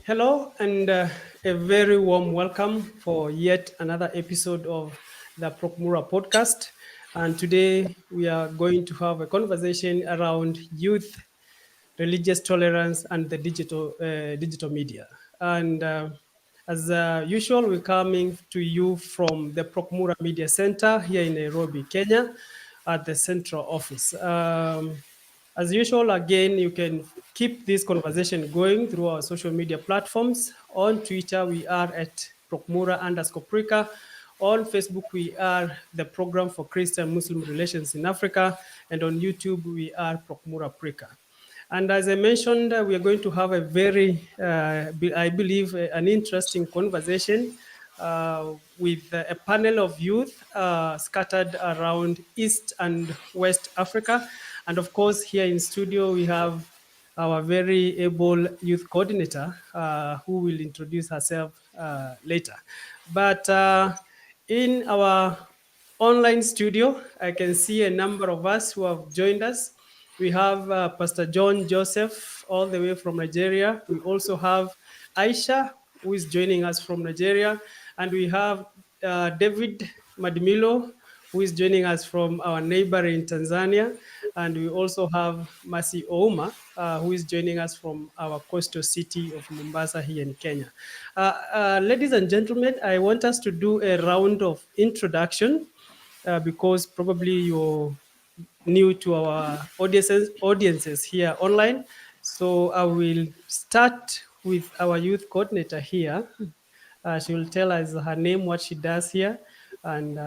Hello, and a very warm welcome for yet another episode of the PROCMURA podcast. And today we are going to have a conversation around youth, religious tolerance, and the digital media. And as usual, we're coming to you from the PROCMURA Media Center here in Nairobi, Kenya, at the central office. As usual, again, you can keep this conversation going through our social media platforms. On Twitter, we are at PROCMURA_Prica. On Facebook, we are the Program for Christian Muslim Relations in Africa. And on YouTube, we are PROCMURA Prica. And as I mentioned, we are going to have a very, I believe, an interesting conversation with a panel of youth scattered around East and West Africa. And of course, here in studio, we have our very able youth coordinator who will introduce herself later. But in our online studio, I can see a number of us who have joined us. We have Pastor John Joseph, all the way from Nigeria. We also have Aisha, who is joining us from Nigeria. And we have David Madimilo, who is joining us from our neighbor in Tanzania. And we also have Mercy Ouma, who is joining us from our coastal city of Mombasa here in Kenya. Ladies and gentlemen, I want us to do a round of introduction because probably you're new to our audiences here online. So I will start with our youth coordinator here. She will tell us her name, what she does here, and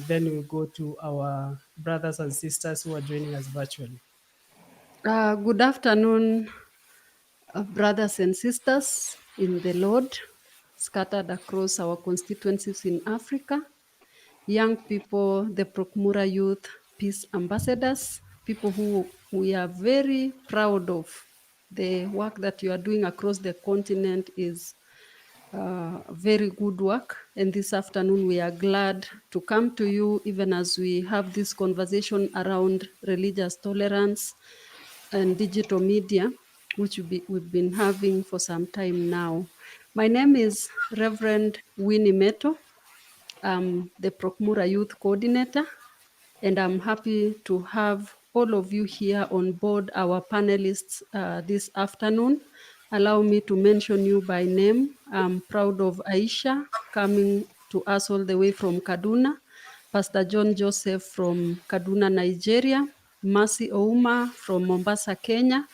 then we'll go to our brothers and sisters who are joining us virtually. Good afternoon, brothers and sisters in the Lord, scattered across our constituencies in Africa, young people, the PROCMURA Youth Peace Ambassadors, people who we are very proud of. The work that you are doing across the continent is very good work. And this afternoon, we are glad to come to you, even as we have this conversation around religious tolerance and digital media, which we've been having for some time now. My name is Reverend Winnie Meto. I'm the PROCMURA Youth Coordinator, and I'm happy to have all of you here on board, our panelists this afternoon. Allow me to mention you by name. I'm proud of Aisha coming to us all the way from Kaduna, Pastor John Joseph from Kaduna, Nigeria, Mercy Ouma from Mombasa, Kenya,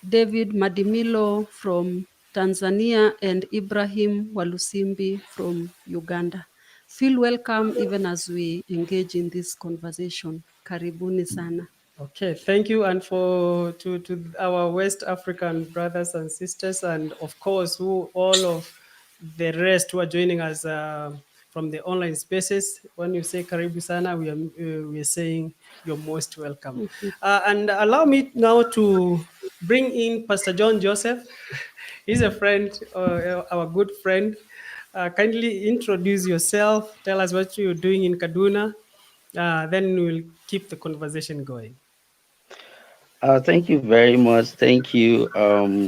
David Madimilo from Tanzania, and Ibrahim Walusimbi from Uganda. Feel welcome even as we engage in this conversation. Karibuni sana. Okay, thank you, and to our West African brothers and sisters, and of course, who all of the rest who are joining us from the online spaces. When you say Karibu Sana, we are saying you're most welcome. And allow me now to bring in Pastor John Joseph. He's a friend, our good friend. Kindly introduce yourself. Tell us what you're doing in Kaduna. Then we'll keep the conversation going. Thank you very much. Thank you,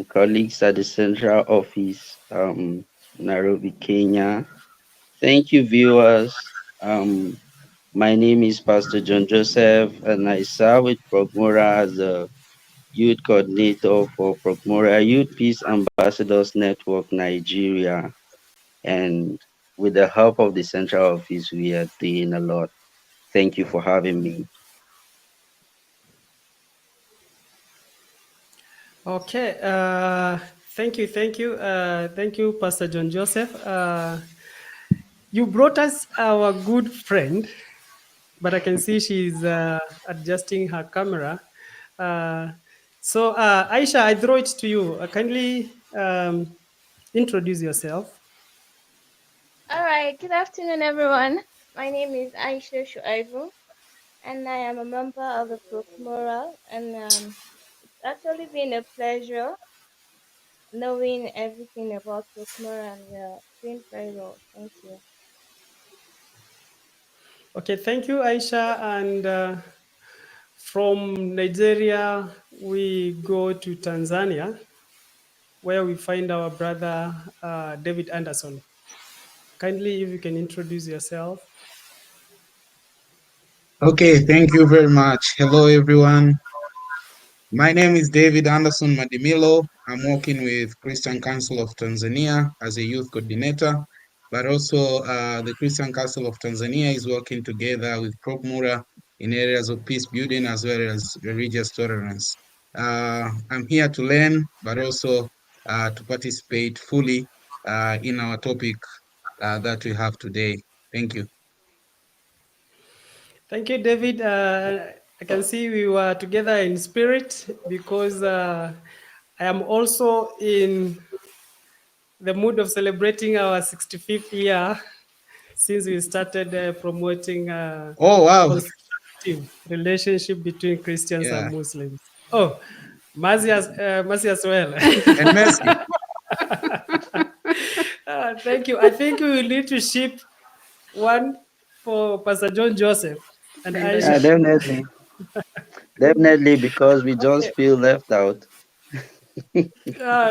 colleagues at the Central Office, Nairobi, Kenya. Thank you, viewers. My name is Pastor John Joseph, and I serve with PROCMURA as the Youth Coordinator for PROCMURA Youth Peace Ambassadors Network, Nigeria. And with the help of the Central Office, we are doing a lot. Thank you for having me. Okay. Thank you, Pastor John Joseph. You brought us our good friend, but I can see she's adjusting her camera. Aisha, I throw it to you. Kindly introduce yourself. All right, good afternoon, everyone. My name is Aisha Shuaibu, and I am a member of the PROCMURA, and it's actually been a pleasure knowing everything about PROCMURA, and we're doing very well. Thank you. Okay, thank you, Aisha. And from Nigeria, we go to Tanzania, where we find our brother David Anderson. Kindly, if you can introduce yourself. Okay, thank you very much. Hello, everyone. My name is David Anderson Madimilo. I'm working with Christian Council of Tanzania as a youth coordinator, but also the Christian Council of Tanzania is working together with PROCMURA in areas of peace building as well as religious tolerance. I'm here to learn, but also to participate fully in our topic that we have today. Thank you. Thank you, David. I can see we were together in spirit because I am also in the mood of celebrating our 65th year since we started promoting Oh, wow. constructive relationship between Christians and Yeah. Muslims. Oh, Mercy as well. And Mercy. Thank you. I think we will need to ship one for Pastor John Joseph and And Yeah, Aisha. definitely. Definitely, because we just Okay. feel left out.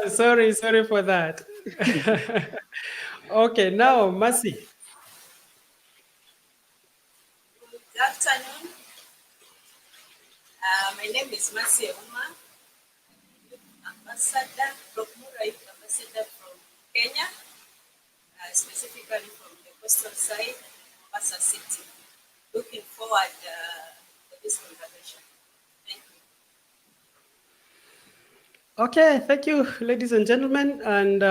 Sorry for that. Okay, now Mercy. Good afternoon. My name is Mercy Uma, Ambassador, PROCMURA Youth Ambassador from Kenya, specifically from the coastal side, Mombasa City. Looking forward for this conversation. Thank you. Okay, thank you, ladies and gentlemen. And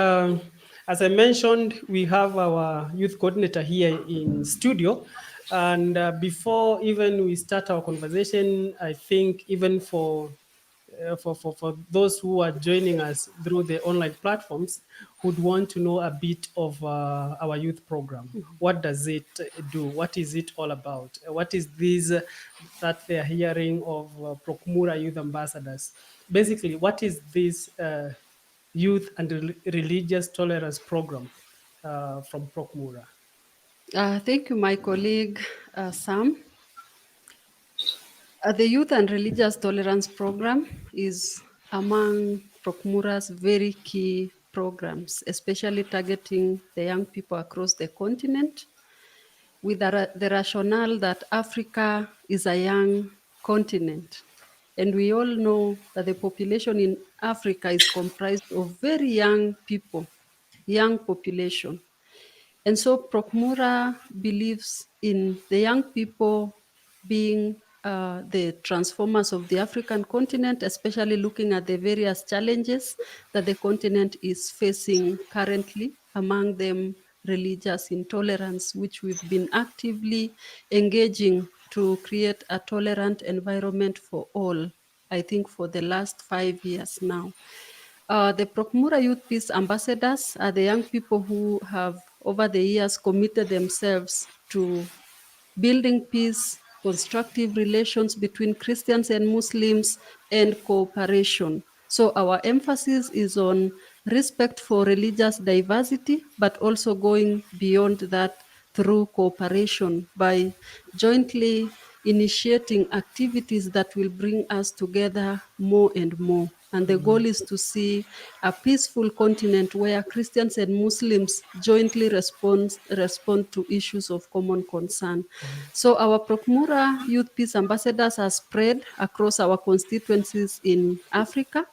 as I mentioned, we have our youth coordinator here in studio. And before even we start our conversation, I think even for those who are joining us through the online platforms would want to know a bit of our youth program. What does it do? What is it all about? What is this that they are hearing of PROCMURA Youth Ambassadors? Basically, what is this youth and religious tolerance program from PROCMURA? Thank you, my colleague Sam. The Youth and Religious Tolerance Program is among PROCMURA's very key programs, especially targeting the young people across the continent, with the rationale that Africa is a young continent. And we all know that the population in Africa is comprised of very young people, young population. And so PROCMURA believes in the young people being the transformers of the African continent, especially looking at the various challenges that the continent is facing currently, among them religious intolerance, which we've been actively engaging to create a tolerant environment for all, I think for the last 5 years now. The PROCMURA Youth Peace Ambassadors are the young people who have, over the years, committed themselves to building peace, constructive relations between Christians and Muslims, and cooperation. So our emphasis is on respect for religious diversity, but also going beyond that through cooperation by jointly initiating activities that will bring us together more and more. And the goal is to see a peaceful continent where Christians and Muslims jointly respond to issues of common concern. So our PROCMURA Youth Peace Ambassadors are spread across our constituencies in Africa.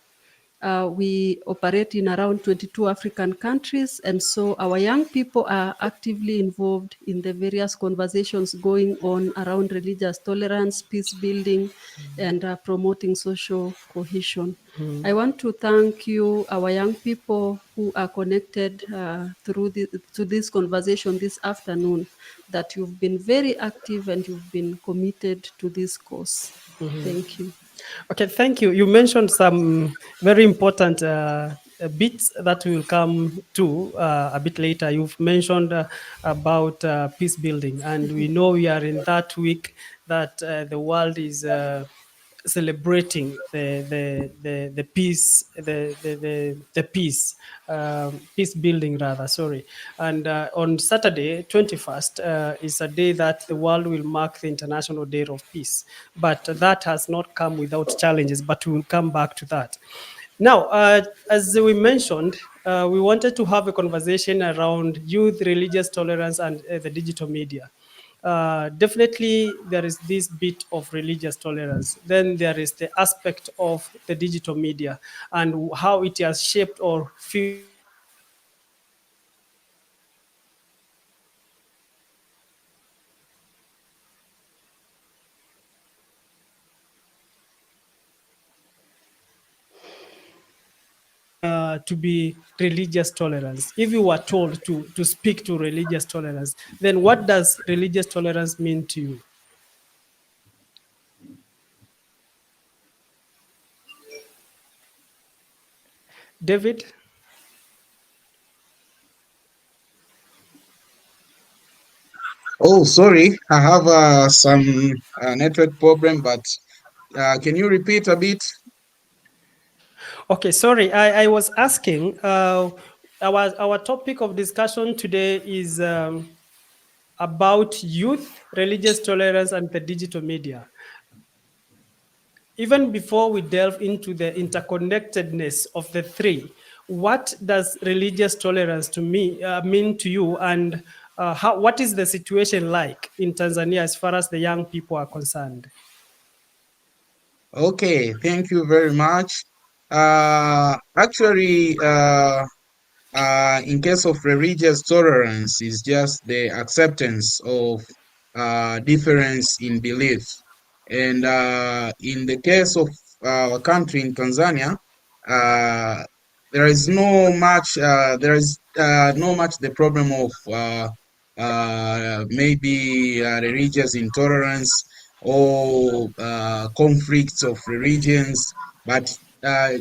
We operate in around 22 African countries, and so our young people are actively involved in the various conversations going on around religious tolerance, peace building, and promoting social cohesion. I want to thank you, our young people who are connected to this conversation this afternoon, that you've been very active and you've been committed to this cause. Thank you. Okay, thank you. You mentioned some very important bits that we will come to a bit later. You've mentioned about peace building, and we know we are in that week that the world is celebrating the peace the peace peace building rather, sorry. And on Saturday 21st is a day that the world will mark the International Day of Peace, but that has not come without challenges, but we will come back to that. Now, as we mentioned, we wanted to have a conversation around youth, religious tolerance, and the digital media. Definitely, there is this bit of religious tolerance. Then there is the aspect of the digital media and how it has shaped or fueled to be religious tolerance. If you were told to speak to religious tolerance, then what does religious tolerance mean to you? David? Oh, sorry, I have some network problem, but can you repeat a bit? Okay, sorry, I was asking, our topic of discussion today is about youth, religious tolerance, and the digital media. Even before we delve into the interconnectedness of the three, what does religious tolerance to me mean to you, and what is the situation like in Tanzania as far as the young people are concerned? Okay, thank you very much. Actually, in case of religious tolerance, is just the acceptance of difference in belief. And in the case of our country in Tanzania, uh, there is no much the problem of maybe religious intolerance or conflicts of religions, but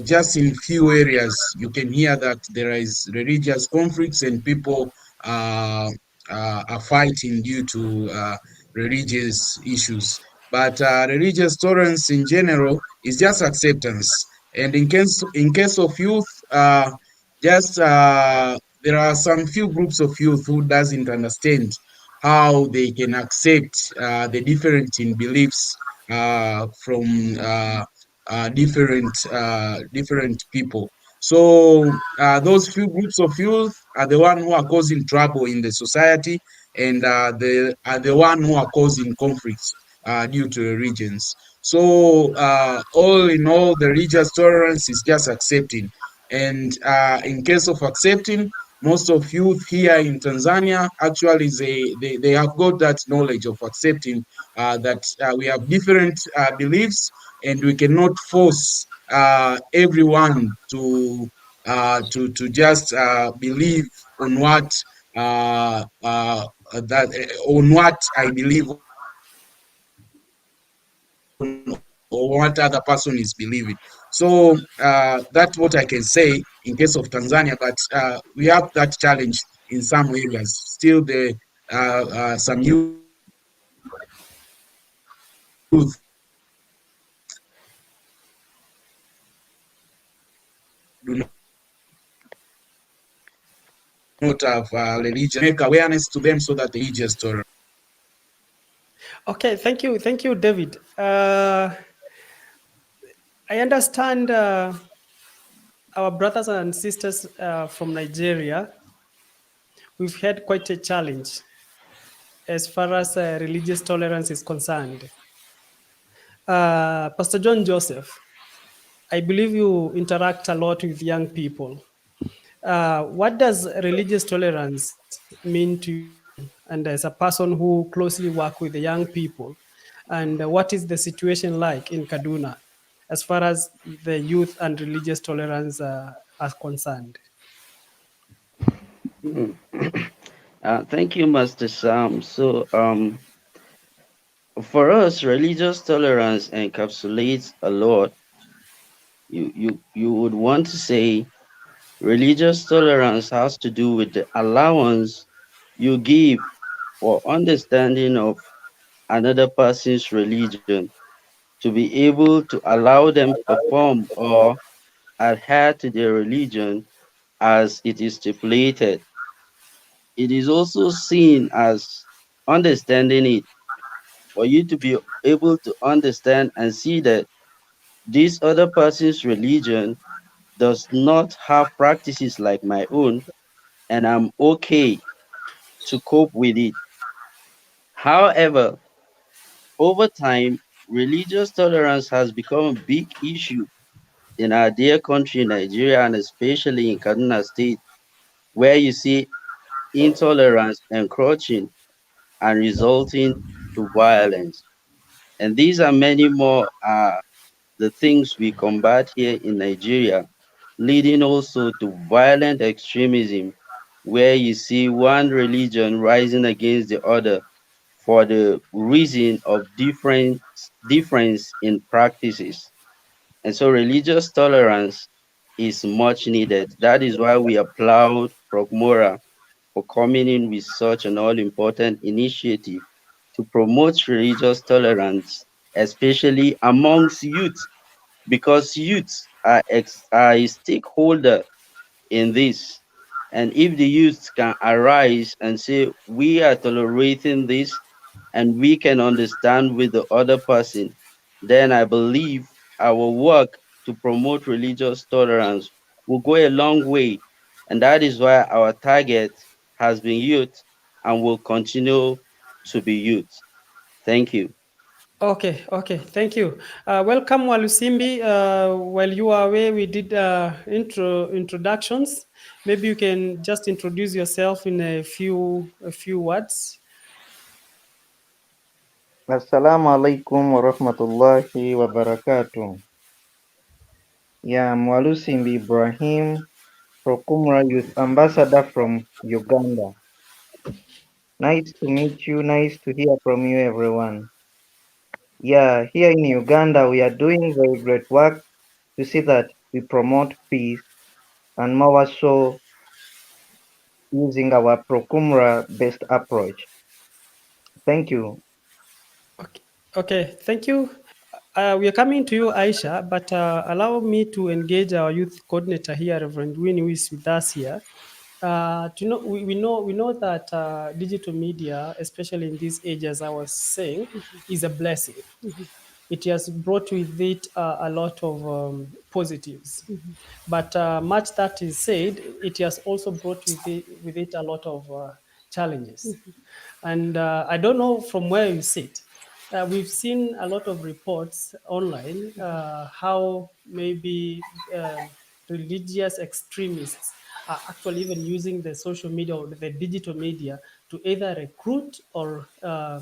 just in few areas you can hear that there is religious conflicts and people uh, are fighting due to religious issues. But religious tolerance in general is just acceptance. And in case of youth, just there are some few groups of youth who doesn't understand how they can accept the difference in beliefs from different people. So those few groups of youth are the one who are causing trouble in the society, and they are the one who are causing conflicts due to religions. So all in all, the religious tolerance is just accepting. And in case of accepting, most of youth here in Tanzania actually they have got that knowledge of accepting that we have different beliefs, and we cannot force everyone to just believe on what on what I believe on or what other person is believing. So that's what I can say in case of Tanzania, but we have that challenge in some areas. Still, some youth do not have religion. Make awareness to them so that they just tolerate. Okay, thank you, David. I understand our brothers and sisters from Nigeria, we've had quite a challenge as far as religious tolerance is concerned. Pastor John Joseph, I believe you interact a lot with young people. What does religious tolerance mean to you? And as a person who closely work with the young people, and what is the situation like in Kaduna as far as the youth and religious tolerance are concerned? Mm. Thank you, Master Sam. So, for us, religious tolerance encapsulates a lot. You would want to say religious tolerance has to do with the allowance you give for understanding of another person's religion to be able to allow them perform or adhere to their religion as it is stipulated. It is also seen as understanding it for you to be able to understand and see that this other person's religion does not have practices like my own, and I'm okay to cope with it. However, over time, religious tolerance has become a big issue in our dear country, Nigeria, and especially in Kaduna State, where you see intolerance encroaching and resulting to violence. And these are many more the things we combat here in Nigeria, leading also to violent extremism, where you see one religion rising against the other for the reason of difference in practices. And so religious tolerance is much needed. That is why we applaud PROCMURA for coming in with such an all important initiative to promote religious tolerance, especially amongst youth, because youth are a stakeholder in this. And if the youth can arise and say, we are tolerating this and we can understand with the other person, then I believe our work to promote religious tolerance will go a long way. And that is why our target has been youth and will continue to be youth. Thank you. Okay, okay, thank you. Welcome, Walusimbi. While you are away, we did introductions. Maybe you can just introduce yourself in a few words. Assalamu alaikum warahmatullahi wabarakatuh. Yeah, I'm Walusimbi Ibrahim, PROCMURA Youth Ambassador from Uganda. Nice to meet you, nice to hear from you everyone. Yeah, here in Uganda we are doing very great work to see that we promote peace and more so using our PROCMURA based approach. Thank you. Okay, okay, thank you. We are coming to you, Aisha, but allow me to engage our youth coordinator here, Reverend Winnie, who is with us here. To know, we know that digital media, especially in this age, as I was saying, is a blessing. It has brought with it a lot of positives. But much that is said, it has also brought with it a lot of challenges. And I don't know from where you sit. We've seen a lot of reports online how maybe religious extremists are actually even using the social media or the digital media to either recruit or to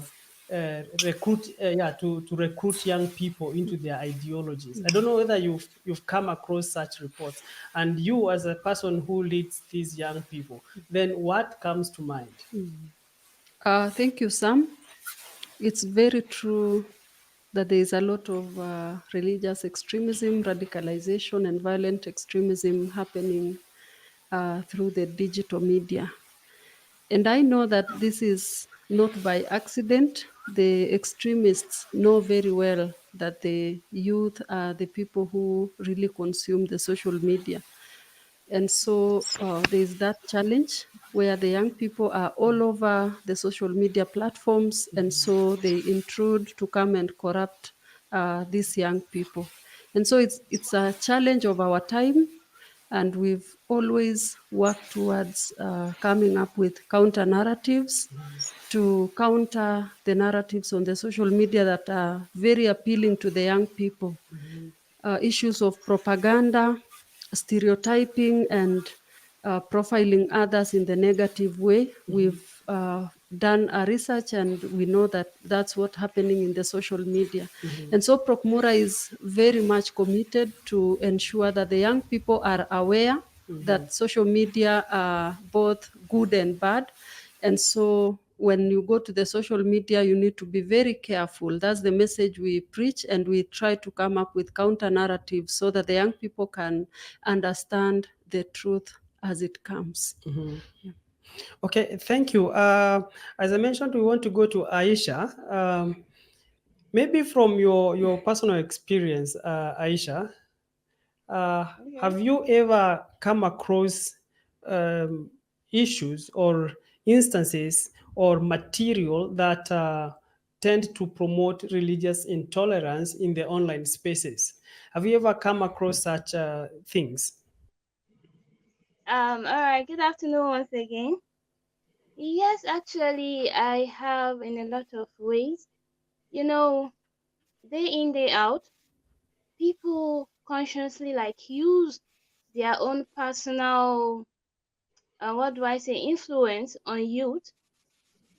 recruit young people into their ideologies. I don't know whether you've come across such reports, and you as a person who leads these young people, then what comes to mind? Thank you, Sam. It's very true that there is a lot of religious extremism, radicalization, and violent extremism happening through the digital media. And I know that this is not by accident. The extremists know very well that the youth are the people who really consume the social media. And so there's that challenge where the young people are all over the social media platforms, and so they intrude to come and corrupt these young people. And so it's a challenge of our time, and we've always worked towards coming up with counter narratives to counter the narratives on the social media that are very appealing to the young people. Issues of propaganda, stereotyping, and profiling others in the negative way. We've done a research and we know that that's what's happening in the social media. And so PROCMURA is very much committed to ensure that the young people are aware that social media are both good and bad. And so when you go to the social media, you need to be very careful. That's the message we preach, and we try to come up with counter narratives so that the young people can understand the truth as it comes. Okay, thank you. As I mentioned, we want to go to Aisha. Maybe from your personal experience, Aisha, have you ever come across um, issues or instances or material that tend to promote religious intolerance in the online spaces? Have you ever come across such things? All right. Good afternoon once again. Yes, actually, I have in a lot of ways. You know, day in, day out, people consciously like use their own personal, what do I say, influence on youth,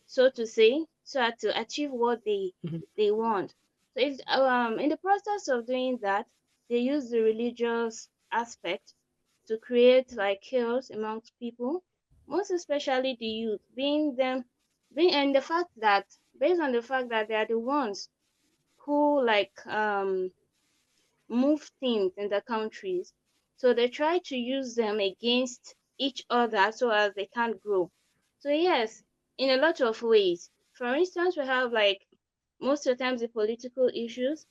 so to say, so as to achieve what they want. So if in the process of doing that, they use the religious aspect to create like chaos amongst people, most especially the youth, being and the fact that based on the fact that they are the ones who like move things in the countries. So they try to use them against each other so as they can't grow. So yes, in a lot of ways. For instance, we have like most of the times the political issues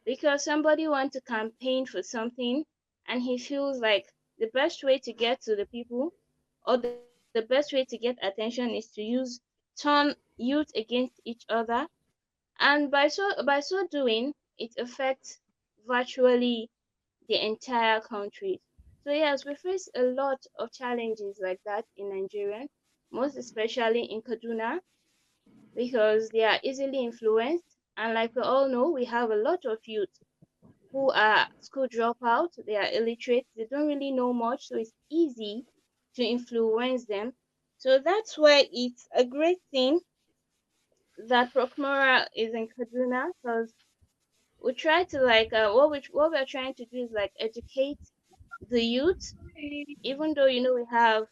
because somebody wants to campaign for something and he feels like the best way to get to the people or the best way to get attention is to turn youth against each other, and by so doing it affects virtually the entire country. So yes, we face a lot of challenges like that in Nigeria, most especially in Kaduna, because they are easily influenced. And like we all know, we have a lot of youth who are school dropouts, they are illiterate, they don't really know much, so it's easy to influence them. So that's why it's a great thing that PROCMURA is in Kaduna, because we try to like what we're trying to do is like educate the youth, even though we have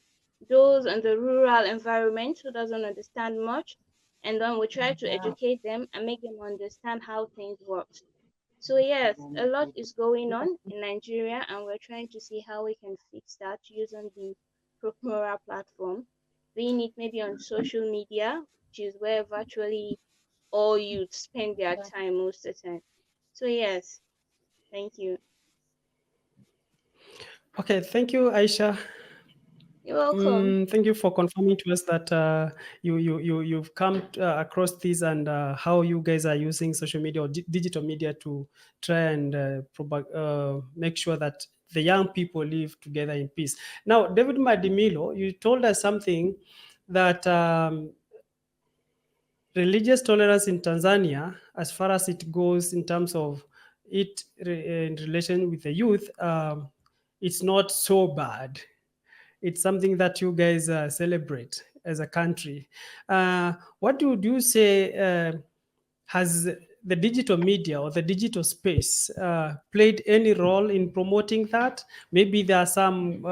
those in the rural environment who doesn't understand much, and then we try to educate them and make them understand how things work. So yes, a lot is going on in Nigeria, and we're trying to see how we can fix that using the PROCMURA platform, being it maybe on social media, which is where virtually all youth spend their time most of the time. So yes, thank you. Okay, thank you, Aisha. You're welcome. Thank you for confirming to us that you've come across this and how you guys are using social media or digital media to try and make sure that the young people live together in peace. Now, David Madimilo, you told us something that religious tolerance in Tanzania, as far as it goes in terms of in relation with the youth, it's not so bad. It's something that you guys celebrate as a country. What would you say has the digital media or the digital space played any role in promoting that? Maybe there are some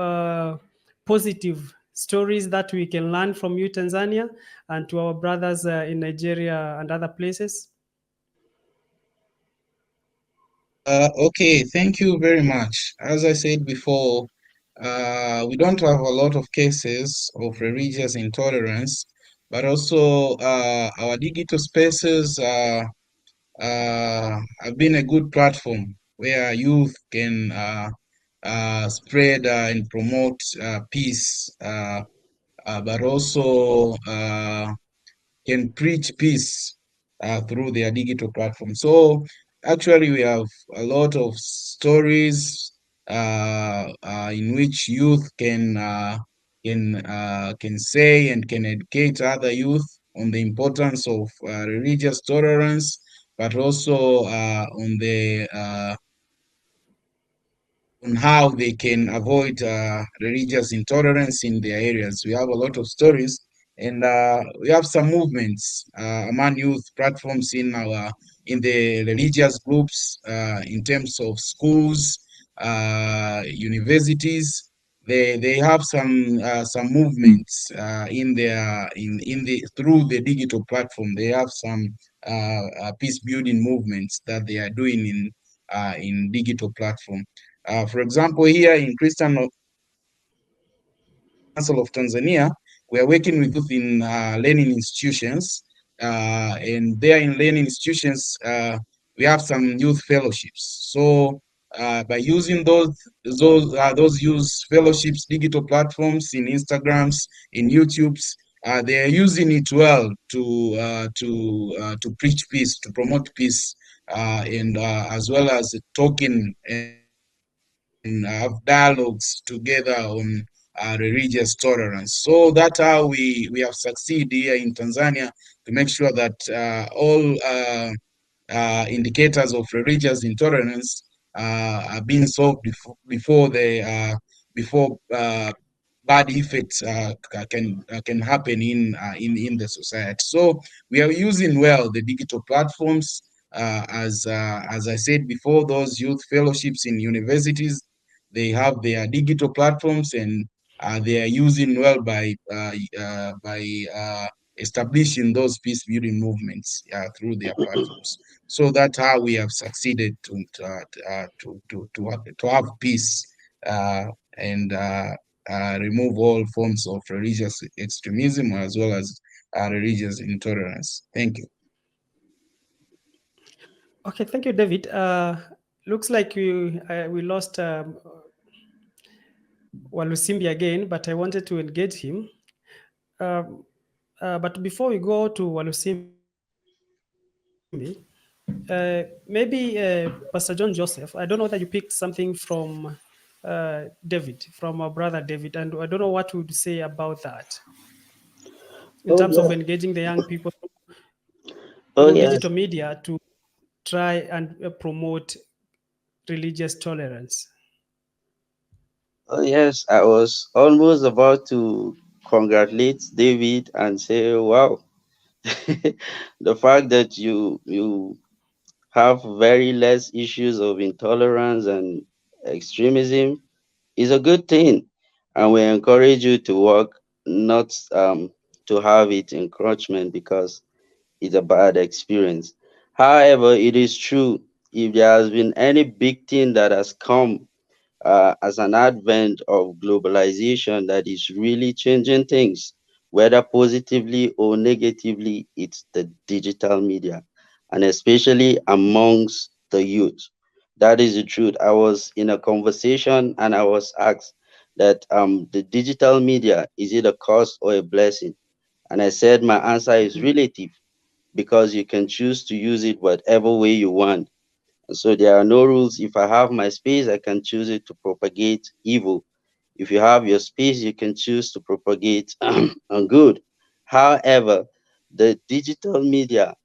positive stories that we can learn from you, Tanzania, and to our brothers in Nigeria and other places. Okay, thank you very much. As I said before, we don't have a lot of cases of religious intolerance, but also our digital spaces have been a good platform where youth can spread and promote peace, but also can preach peace through their digital platform. So actually, we have a lot of stories in which youth can say and can educate other youth on the importance of religious tolerance, but also on how they can avoid religious intolerance in their areas. We have a lot of stories, and we have some movements among youth platforms in the religious groups in terms of schools, universities. They have some movements in the through the digital platform. They have some peace building movements that they are doing in digital platform. For example, here in Council of Tanzania, we are working with youth in learning institutions, and there in learning institutions, we have some youth fellowships. So by using those youth fellowships, digital platforms in Instagrams, in YouTubes, they are using it well to preach peace, to promote peace, and as well as talking and have dialogues together on religious tolerance. So that's how we have succeeded here in Tanzania to make sure that all indicators of religious intolerance are being solved before bad effects can happen in the society. So we are using well the digital platforms as I said before. Those youth fellowships in universities, they have their digital platforms, and they are using well by establishing those peace building movements through their platforms. So that's how we have succeeded to have peace and remove all forms of religious extremism as well as religious intolerance. Thank you. Okay, thank you, David. Looks like we lost Walusimbi again, but I wanted to engage him. Um, but before we go to Walusimbi, maybe Pastor John Joseph, I don't know whether you picked something from David, from our brother David, and I don't know what would you say about that in terms Oh of yeah. engaging the young people Oh through yes. digital media to try and promote religious tolerance. Oh yes. I was almost about to congratulate David and say, wow, the fact that you have very less issues of intolerance and extremism is a good thing, and we encourage you to work not to have it encroachment because it's a bad experience. However, it is true, if there has been any big thing that has come as an advent of globalization that is really changing things, whether positively or negatively, it's the digital media, and especially amongst the youth. That is the truth. I was in a conversation and I was asked that the digital media, is it a curse or a blessing? And I said my answer is relative, because you can choose to use it whatever way you want. So there are no rules. If I have my space, I can choose it to propagate evil. If you have your space, you can choose to propagate on good. However, the digital media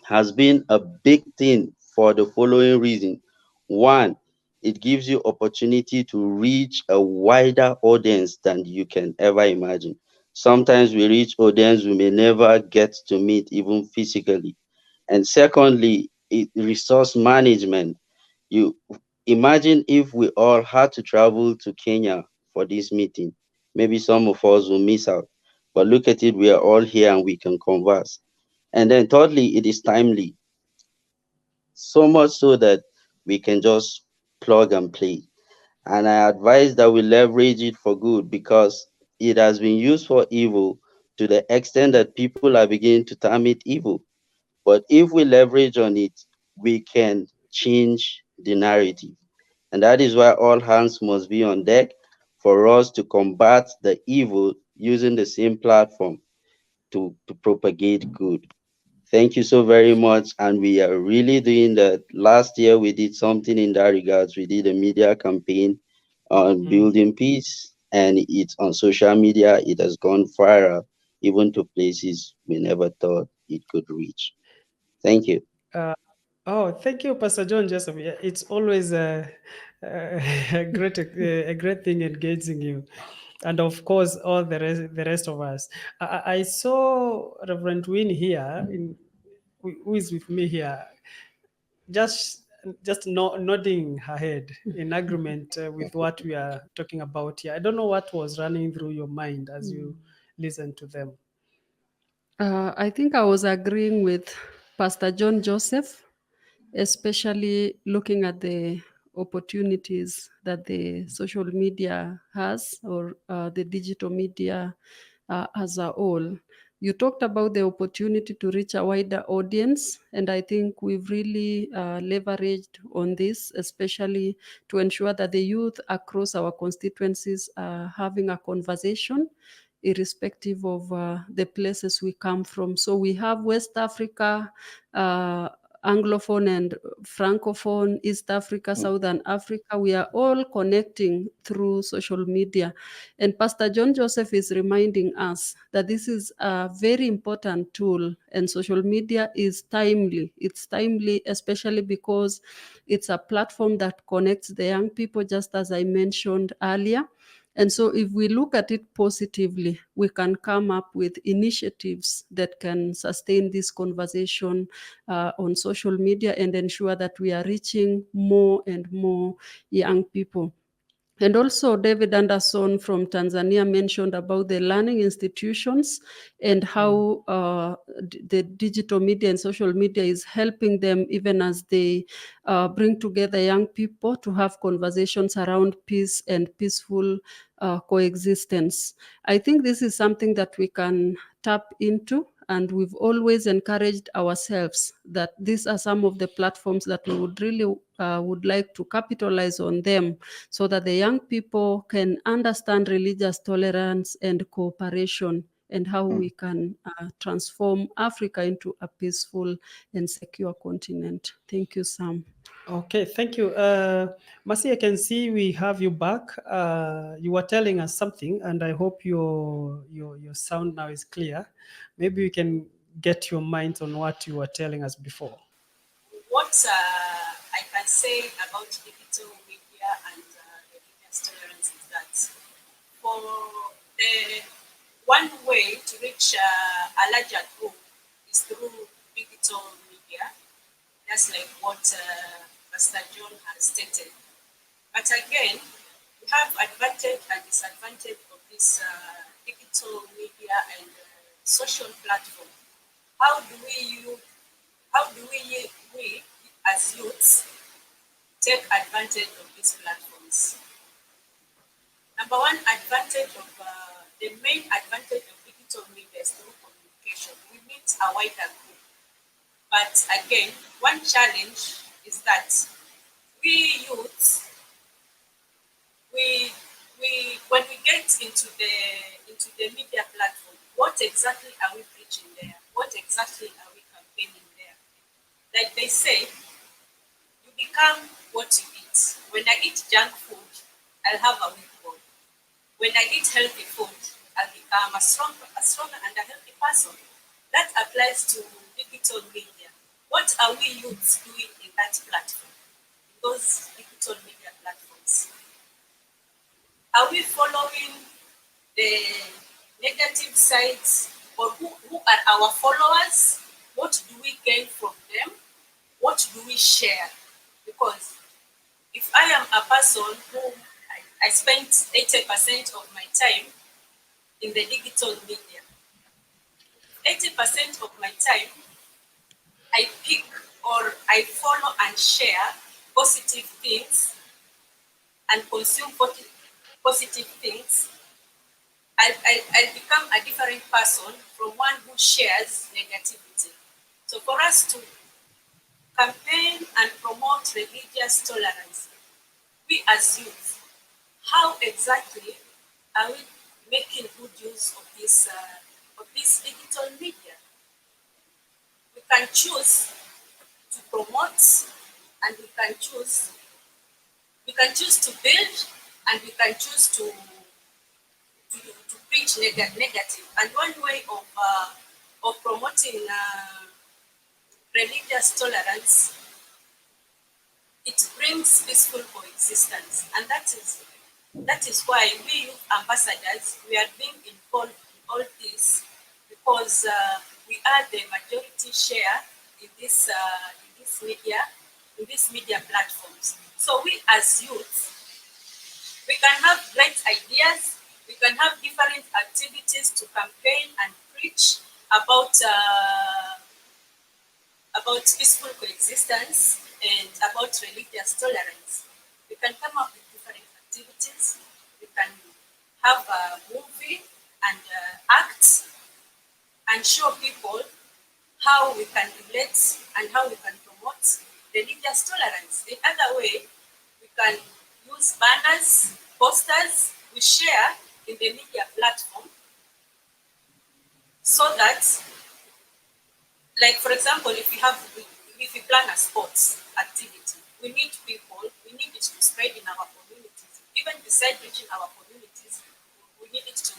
has been a big thing for the following reason. One, it gives you opportunity to reach a wider audience than you can ever imagine. Sometimes we reach audience we may never get to meet even physically. And secondly, resource management. You imagine if we all had to travel to Kenya for this meeting. Maybe some of us will miss out. But look at it, we are all here and we can converse. And then thirdly, it is timely. So much so that we can just plug and play. And I advise that we leverage it for good, because it has been used for evil to the extent that people are beginning to term it evil. But if we leverage on it, we can change the narrative. And that is why all hands must be on deck for us to combat the evil using the same platform to propagate good. Thank you so very much. And we are really doing that. Last year, we did something in that regards. We did a media campaign on Mm. building peace, and it's on social media. It has gone viral, even to places we never thought it could reach. Thank you. Uh, oh, thank you, Pastor John Joseph. Yeah, it's always a great thing engaging you, and of course, all the rest of us. I saw Reverend Win here, who is with me here, just nodding her head in agreement with what we are talking about here. I don't know what was running through your mind as you listened to them. I think I was agreeing with Pastor John Joseph, especially looking at the opportunities that the social media has, or the digital media as a whole. You talked about the opportunity to reach a wider audience, and I think we've really leveraged on this, especially to ensure that the youth across our constituencies are having a conversation irrespective of the places we come from. So we have West Africa, Anglophone and Francophone, East Africa, Southern Africa, we are all connecting through social media. And Pastor John Joseph is reminding us that this is a very important tool, and social media is timely. It's timely, especially because it's a platform that connects the young people, just as I mentioned earlier. And so, if we look at it positively, we can come up with initiatives that can sustain this conversation on social media and ensure that we are reaching more and more young people. And also, David Anderson from Tanzania mentioned about the learning institutions and how the digital media and social media is helping them, even as they bring together young people to have conversations around peace and peaceful coexistence. I think this is something that we can tap into, and we've always encouraged ourselves that these are some of the platforms that we would really would like to capitalize on them, so that the young people can understand religious tolerance and cooperation, and how we can transform Africa into a peaceful and secure continent. Thank you, Sam. Okay, thank you. Masi, I can see we have you back. You were telling us something, and I hope your sound now is clear. Maybe you can get your mind on what you were telling us before. What I can say about digital media and religious tolerance is that for the one way to reach a larger group is through digital media. That's like what Pastor John has stated. But again, we have advantage and disadvantage of this digital media and social platform. How do we as youths take advantage of these platforms? Number one advantage of the main advantage of digital media is through communication. We meet a wider group. But again, one challenge is that we youths, we when we get into the media platform, what exactly are we preaching there? What exactly are we campaigning there? Like they say, you become what you eat. When I eat junk food, I'll have a weak body. When I eat healthy food, I'll become a stronger and a healthy person. That applies to digital media. What are we youths doing in that platform? Those digital media platforms. Are we following the negative sides, or who are our followers? What do we gain from them? What do we share? Because if I am a person who I spent 80% of my time in the digital media, 80% of my time I pick or I follow and share positive things and consume positive things, I'll become a different person from one who shares negativity. So for us to campaign and promote religious tolerance, we as youth, how exactly are we making good use of this digital media? We can choose to promote, and we can choose to build, and we can choose to preach negative. And one way of promoting religious tolerance, it brings peaceful coexistence, and that is why we youth ambassadors, we are being involved in all this, because we are the majority share in this media platforms. So we as youth, we can have great ideas, we can have different activities to campaign and preach about peaceful coexistence and about religious tolerance. We can come up with different activities. We can have a movie and act and show people how we can relate and how we can promote religious tolerance. The other way, we can use banners, posters we share in the media platform, so that, like for example, if we if we plan a sports activity, we need people, we need it to spread in our communities. Even beside reaching our communities, we need it to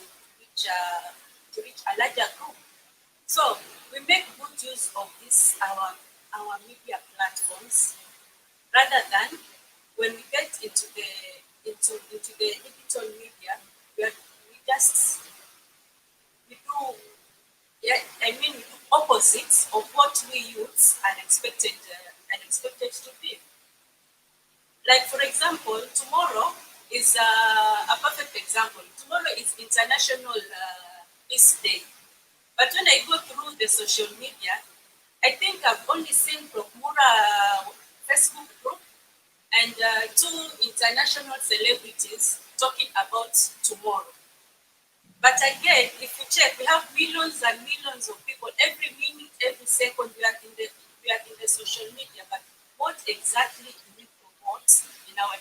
reach a larger group. So we make good use of this our media platforms rather than when we get into the digital media, we just we do yeah, I mean we do opposites of what we youths are expected to be. Like for example, tomorrow is a perfect example. Tomorrow is International Peace Day. But when I go through the social media, I think I've only seen PROCMURA Facebook group and two international celebrities talking about tomorrow. But again, if you check, we have millions and millions of people every minute, every second. We are in the social media. But what exactly do we promote in our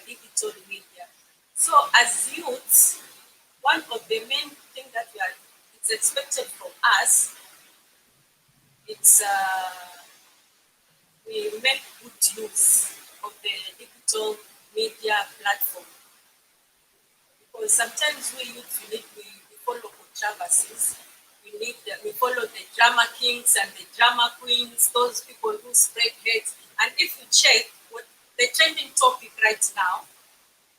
digital media? So as youths, one of the main things that it's expected from us, it's we make good use of the digital media platform because sometimes we youth we follow controversies. We follow the drama kings and the drama queens, those people who spread hate. And if you check what the trending topic right now,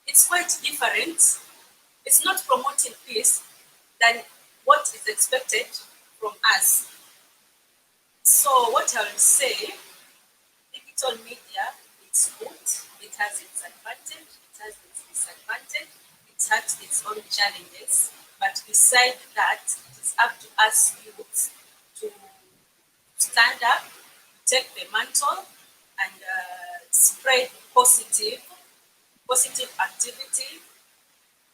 it's quite different. It's not promoting peace than what is expected from us. So what I will say, digital media, it's good. It has its advantage. It has its disadvantage. It has its own challenges. But beside that, it is up to us youths to stand up, take the mantle, and spread positive activity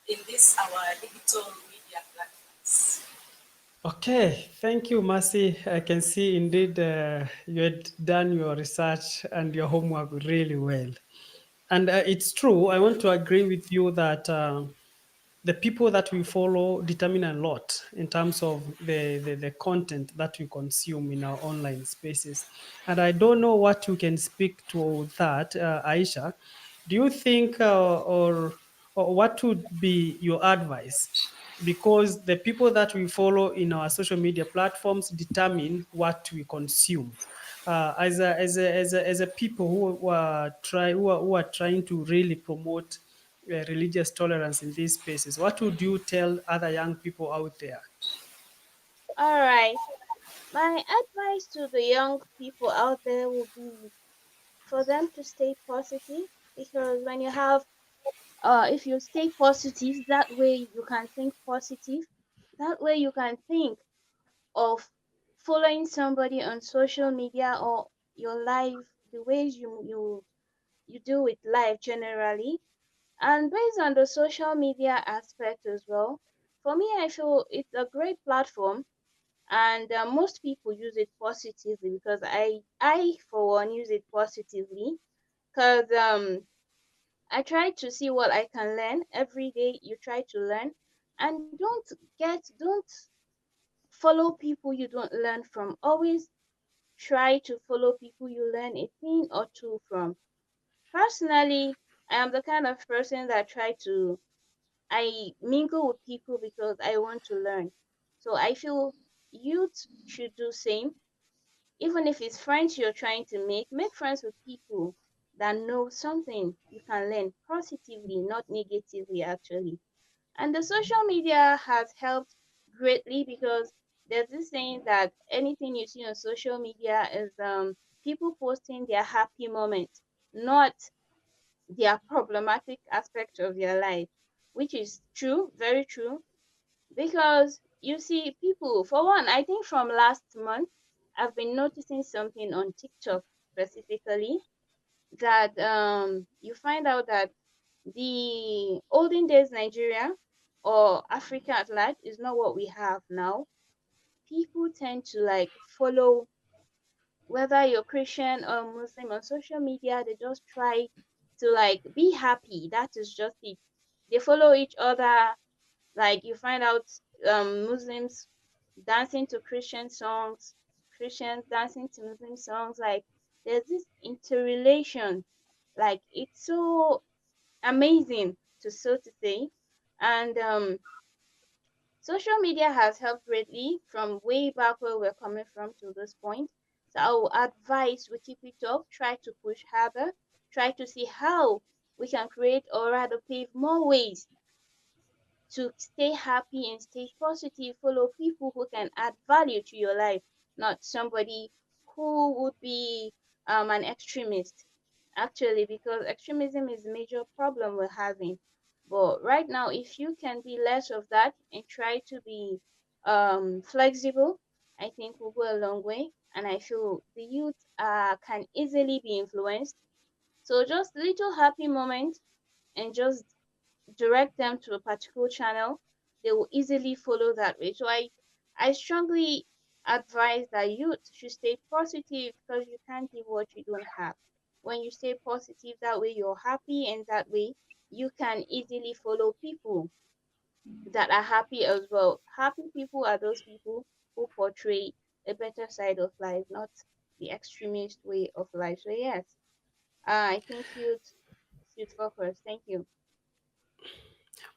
in this our digital media platforms. Okay, thank you, Mercy. I can see indeed you had done your research and your homework really well. And it's true, I want to agree with you that the people that we follow determine a lot in terms of the content that we consume in our online spaces. And I don't know what you can speak to that, Aisha. Do you think, or what would be your advice? Because the people that we follow in our social media platforms determine what we consume. As a people who are trying to really promote religious tolerance in these spaces, what would you tell other young people out there? All right. My advice to the young people out there will be for them to stay positive because when you have if you stay positive, that way you can think positive. That way you can think of following somebody on social media or your life, the ways you do with life generally. And based on the social media aspect as well, for me, I feel it's a great platform, and most people use it positively because I for one use it positively because I try to see what I can learn every day. You try to learn, and don't follow people you don't learn from. Always try to follow people you learn a thing or two from. Personally, I am the kind of person that I mingle with people because I want to learn. So I feel youth should do same. Even if it's friends you're trying to make friends with people that know something you can learn positively, not negatively actually. And the social media has helped greatly because there's this saying that anything you see on social media is people posting their happy moment, not their problematic aspect of their life, which is true, very true. Because you see, people, for one, I think from last month, I've been noticing something on TikTok specifically that you find out that the olden days Nigeria or Africa at large is not what we have now. People tend to like follow whether you're Christian or Muslim on social media, they just try to like be happy. That is just it. They follow each other. Like you find out Muslims dancing to Christian songs, Christians dancing to Muslim songs. Like there's this interrelation. Like it's so amazing to so to say. And social media has helped greatly from way back where we're coming from to this point. So I will advise we keep it up, try to push harder, try to see how we can create or rather pave more ways to stay happy and stay positive. Follow people who can add value to your life, not somebody who would be an extremist. Actually, because extremism is a major problem we're having. But right now, if you can be less of that and try to be flexible, I think we'll go a long way. And I feel the youth can easily be influenced. So just little happy moment and just direct them to a particular channel, they will easily follow that way. So I strongly advise that youth should stay positive because you can't give what you don't have. When you stay positive, that way you're happy, and that way you can easily follow people that are happy as well. Happy people are those people who portray a better side of life, not the extremist way of life. So yes, I think youth focus. Thank you.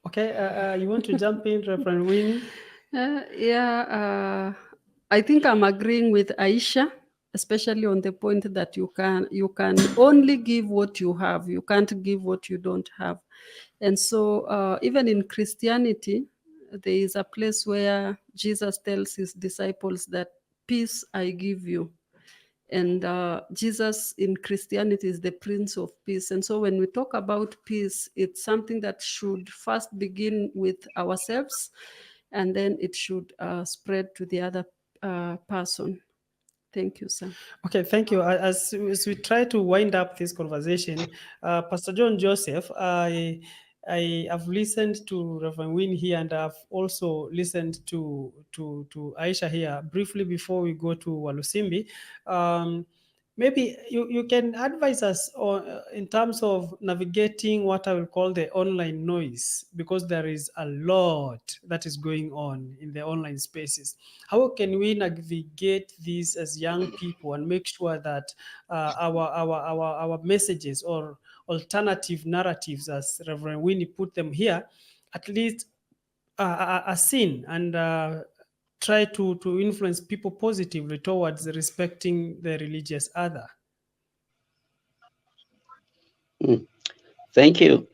Okay, you want to jump in, Reverend Winnie? Yeah, I think I'm agreeing with Aisha, especially on the point that you can only give what you have. You can't give what you don't have. And so even in Christianity, there is a place where Jesus tells his disciples that peace I give you. And Jesus in Christianity is the Prince of Peace. And so when we talk about peace, it's something that should first begin with ourselves, and then it should spread to the other person. Thank you, sir. Okay, thank you. As we try to wind up this conversation, Pastor John Joseph, I have listened to Reverend Win here, and I've also listened to Aisha here briefly before we go to Walusimbi. Maybe you can advise us on, in terms of navigating what I will call the online noise, because there is a lot that is going on in the online spaces. How can we navigate this as young people and make sure that our messages or alternative narratives, as Reverend Winnie put them here, at least are seen and try to influence people positively towards respecting the religious other? Mm, thank you.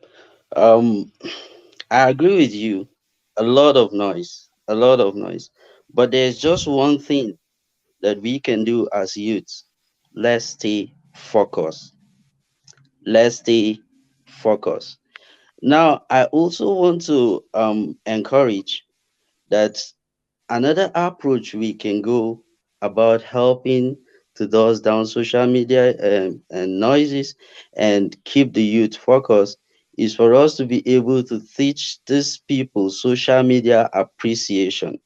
Um, I agree with you. A lot of noise, a lot of noise. But there's just one thing that we can do as youths. Let's stay focused. Let's stay focused. Now, I also want to encourage that another approach we can go about helping to those down social media and noises and keep the youth focused is for us to be able to teach these people social media appreciation.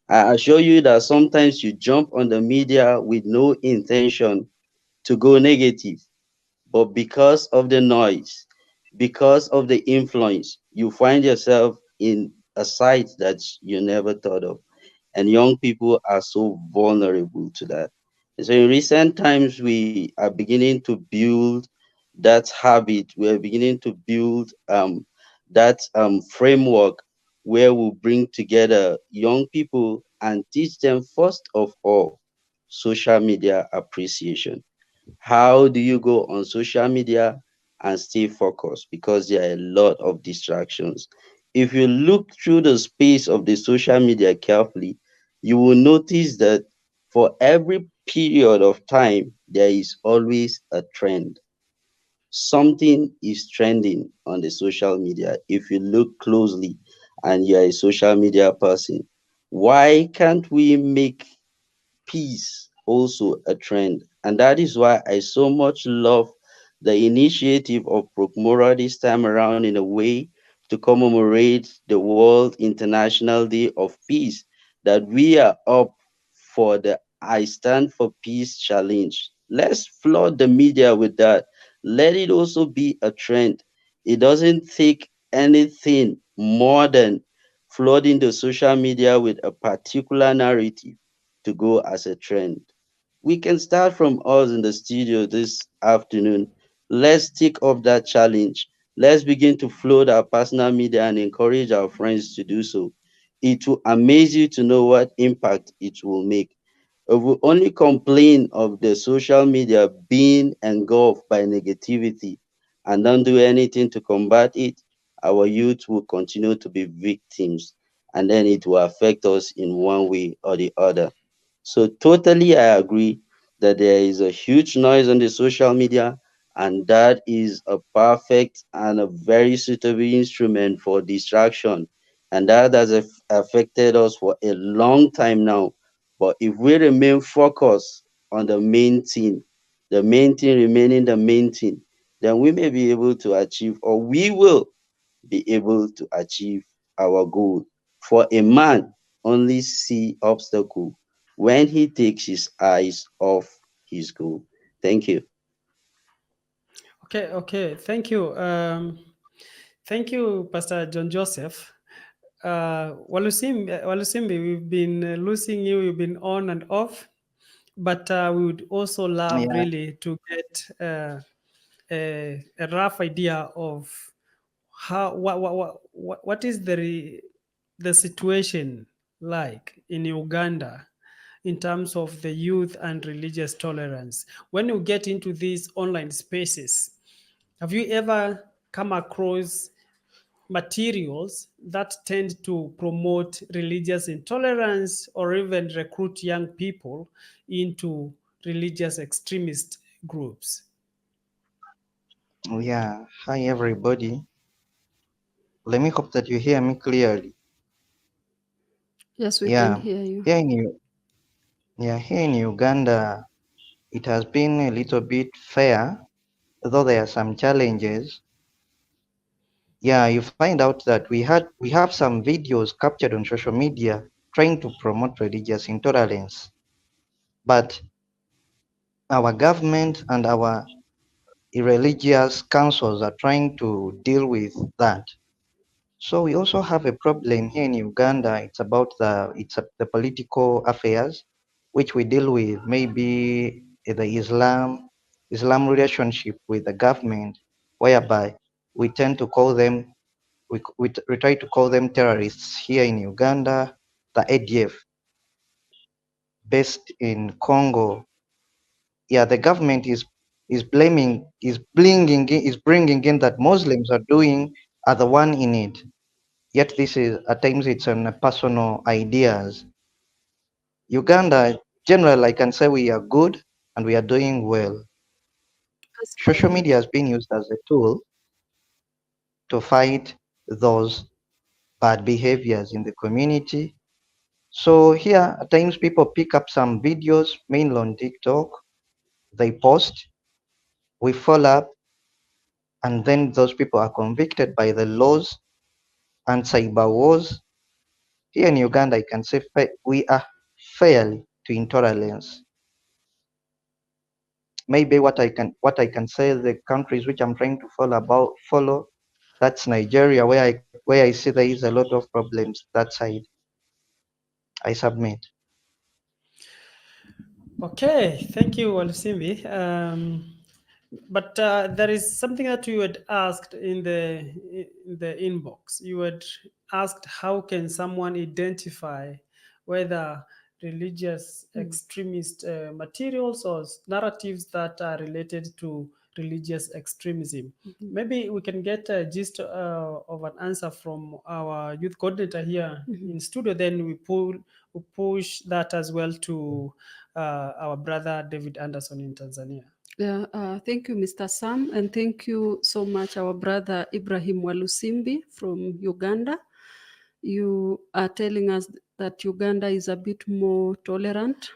I assure you that sometimes you jump on the media with no intention to go negative, but because of the noise, because of the influence, you find yourself in a site that you never thought of. And young people are so vulnerable to that. And so in recent times, we are beginning to build that habit. We're beginning to build that framework where we bring together young people and teach them, first of all, social media appreciation. How do you go on social media and stay focused? Because there are a lot of distractions. If you look through the space of the social media carefully, you will notice that for every period of time, there is always a trend. Something is trending on the social media. If you look closely and you're a social media person, why can't we make peace also a trend? And that is why I so much love the initiative of PROCMURA this time around in a way to commemorate the World International Day of Peace, that we are up for the I Stand for Peace challenge. Let's flood the media with that. Let it also be a trend. It doesn't take anything more than flooding the social media with a particular narrative to go as a trend. We can start from us in the studio this afternoon. Let's take up that challenge. Let's begin to float our personal media and encourage our friends to do so. It will amaze you to know what impact it will make. If we only complain of the social media being engulfed by negativity and don't do anything to combat it, our youth will continue to be victims and then it will affect us in one way or the other. So, totally, I agree that there is a huge noise on the social media, and that is a perfect and a very suitable instrument for distraction. And that has affected us for a long time now. But if we remain focused on the main thing remaining the main thing, then we may be able to achieve, or we will be able to achieve our goal. For a man only see obstacle when he takes his eyes off his goal. Thank you. Okay. Thank you. Thank you, Pastor John Joseph. Walusimbi, we've been losing you. You've been on and off, but we would also love Yeah, really to get a rough idea of how what is the situation like in Uganda in terms of the youth and religious tolerance. When you get into these online spaces, have you ever come across materials that tend to promote religious intolerance or even recruit young people into religious extremist groups? yeah. Hi, everybody. Let me hope that you hear me clearly. Yes, we can Yeah, hear you. here in here in Uganda, it has been a little bit fair, though there are some challenges. Yeah, you find out that we have some videos captured on social media trying to promote religious intolerance, but our government and our religious councils are trying to deal with that. So we also have a problem here in Uganda. It's about the political affairs, which we deal with. Maybe the Islam relationship with the government, whereby we tend to call them we try to call them terrorists here in Uganda. The ADF based in Congo. Yeah, the government is bringing in that Muslims are doing are the one in it. Yet this is at times it's on personal ideas. Uganda, general, I can say we are good and we are doing well. Social media has been used as a tool to fight those bad behaviors in the community. So here, at times people pick up some videos, mainly on TikTok. They post, we follow up, and then those people are convicted by the laws and cyber wars. Here in Uganda, I can say we are fairly to intolerance. Maybe what I can say the countries which I'm trying to follow, that's Nigeria, where I see there is a lot of problems that side. I submit. Okay, thank you, Walusimbi. But there is something that you had asked in the inbox. You had asked how can someone identify whether religious extremist materials or narratives that are related to religious extremism. Maybe we can get a gist of an answer from our youth coordinator here in studio. Then we push that as well to our brother David Anderson in Tanzania. Yeah, thank you, Mr. Sam, and thank you so much, our brother Ibrahim Walusimbi from Uganda. You are telling us that Uganda is a bit more tolerant,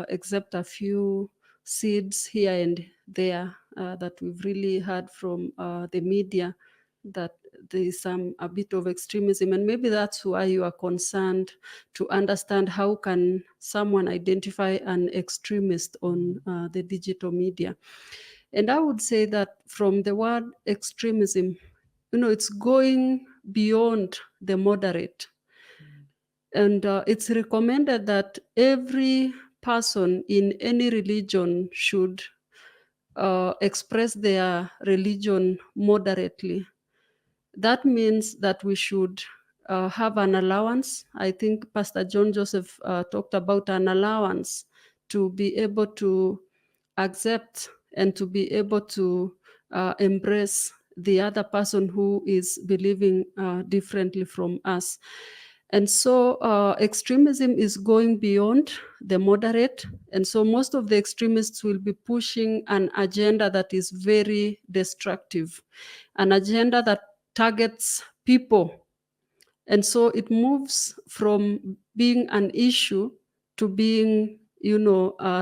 except a few seeds here and there that we've really heard from the media that there is a bit of extremism, and maybe that's why you are concerned to understand how can someone identify an extremist on the digital media. And I would say that from the word extremism, it's going beyond the moderate. And it's recommended that every person in any religion should express their religion moderately. That means that we should have an allowance. I think Pastor John Joseph talked about an allowance to be able to accept and to be able to embrace the other person who is believing differently from us. And so extremism is going beyond the moderate. And so most of the extremists will be pushing an agenda that is very destructive, an agenda that targets people. And so it moves from being an issue to being,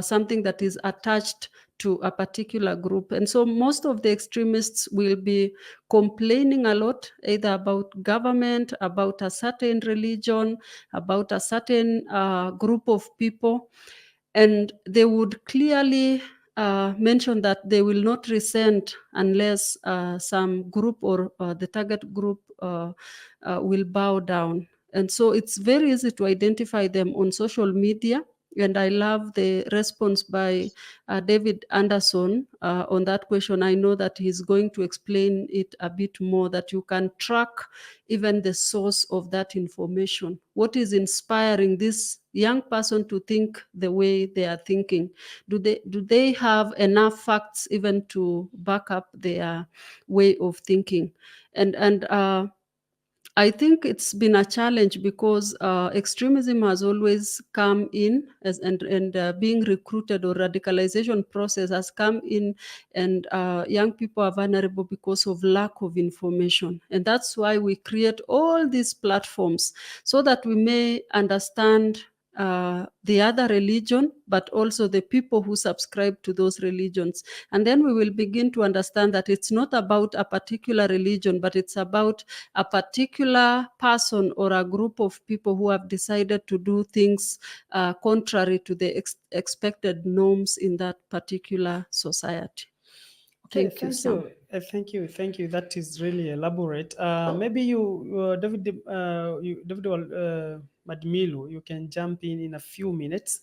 something that is attached to a particular group. And so most of the extremists will be complaining a lot, either about government, about a certain religion, about a certain group of people. And they would clearly mention that they will not resent unless some group or the target group will bow down. And so it's very easy to identify them on social media. And I love the response by David Anderson on that question. I know that he's going to explain it a bit more, that you can track even the source of that information. What is inspiring this young person to think the way they are thinking? Do they have enough facts even to back up their way of thinking? And I think it's been a challenge because extremism has always come in and being recruited, or radicalization process has come in, and young people are vulnerable because of lack of information. And that's why we create all these platforms, so that we may understand the other religion, but also the people who subscribe to those religions. And then we will begin to understand that it's not about a particular religion, but it's about a particular person or a group of people who have decided to do things contrary to the expected norms in that particular society. Okay, Thank you, thank Sam. you. Thank you. That is really elaborate. Maybe David Madmilu, you can jump in a few minutes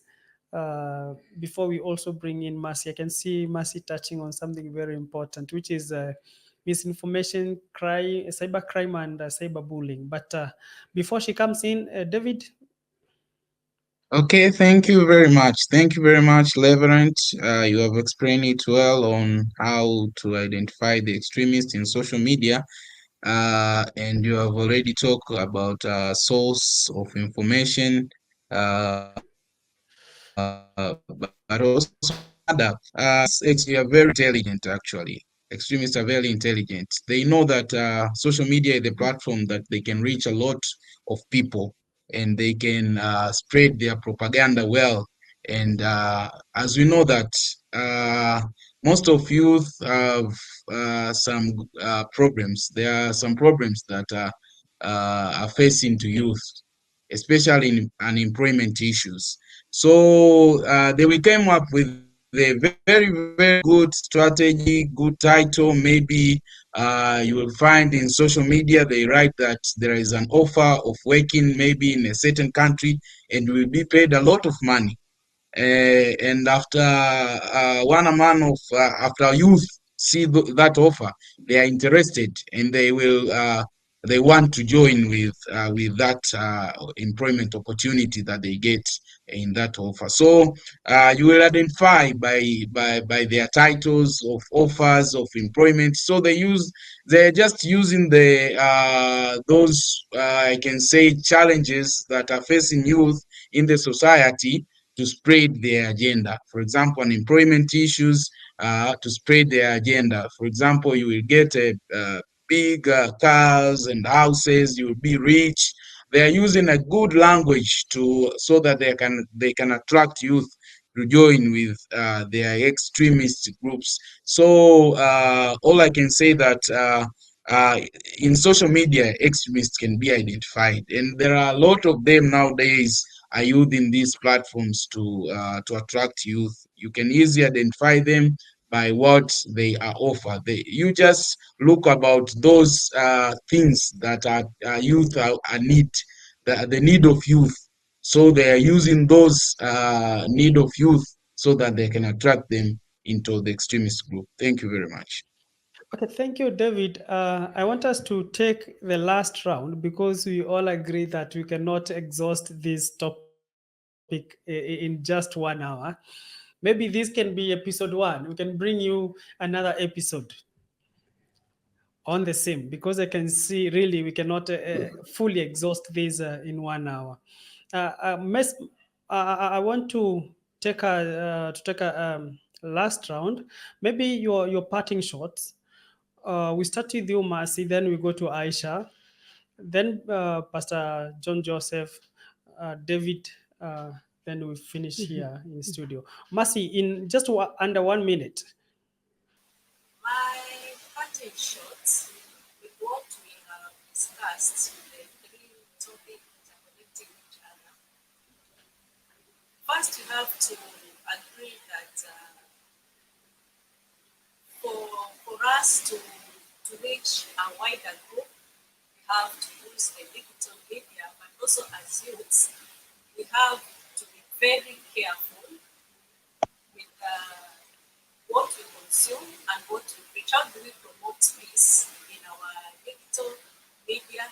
before we also bring in Mercy. I can see Mercy touching on something very important, which is misinformation, crime, cybercrime, and cyberbullying. But before she comes in, David. Okay, thank you very much. Thank you very much, Reverend. You have explained it well on how to identify the extremists in social media. And you have already talked about source of information, but also extremists are very intelligent, actually. Extremists are very intelligent. They know that social media is the platform that they can reach a lot of people, and they can spread their propaganda well. And as we know that most of youth have some problems. There are some problems that are facing to youth, especially in unemployment issues. So they will come up with a very, very good strategy, good title. Maybe you will find in social media they write that there is an offer of working maybe in a certain country, and you will be paid a lot of money. And after one amount of after youth see that offer, they are interested, and they want to join with that employment opportunity that they get in that offer. So you will identify by their titles of offers of employment. So they're just using the those I can say challenges that are facing youth in the society to spread their agenda. For example, unemployment issues, to spread their agenda. For example, you will get a big cars and houses. You will be rich. They are using a good language to so that they can attract youth to join with their extremist groups. So all I can say that. Uh, in social media, extremists can be identified, and there are a lot of them nowadays are using these platforms to attract youth. You can easily identify them by what they are offered. You just look about those things that youth are need. the need of youth. So they are using those need of youth so that they can attract them into the extremist group. Thank you very much. Okay, thank you, David. I want us to take the last round because we all agree that we cannot exhaust this topic in just 1 hour. Maybe this can be episode one. We can bring you another episode on the same because I can see really we cannot fully exhaust this in 1 hour. Mes- I want to take a last round. Maybe your parting shots. We start with you, Mercy. Then we go to Aisha. Then Pastor John Joseph, David. Uh, then we finish Mhm. here in studio. Mercy, in just under 1 minute. My parting shots with what we have discussed, the three topics interconnecting each other. First, you have to agree that for us to reach a wider group, we have to use the digital media, but also as youths, we have to be very careful with what we consume and what we preach. How do we promote peace in our digital media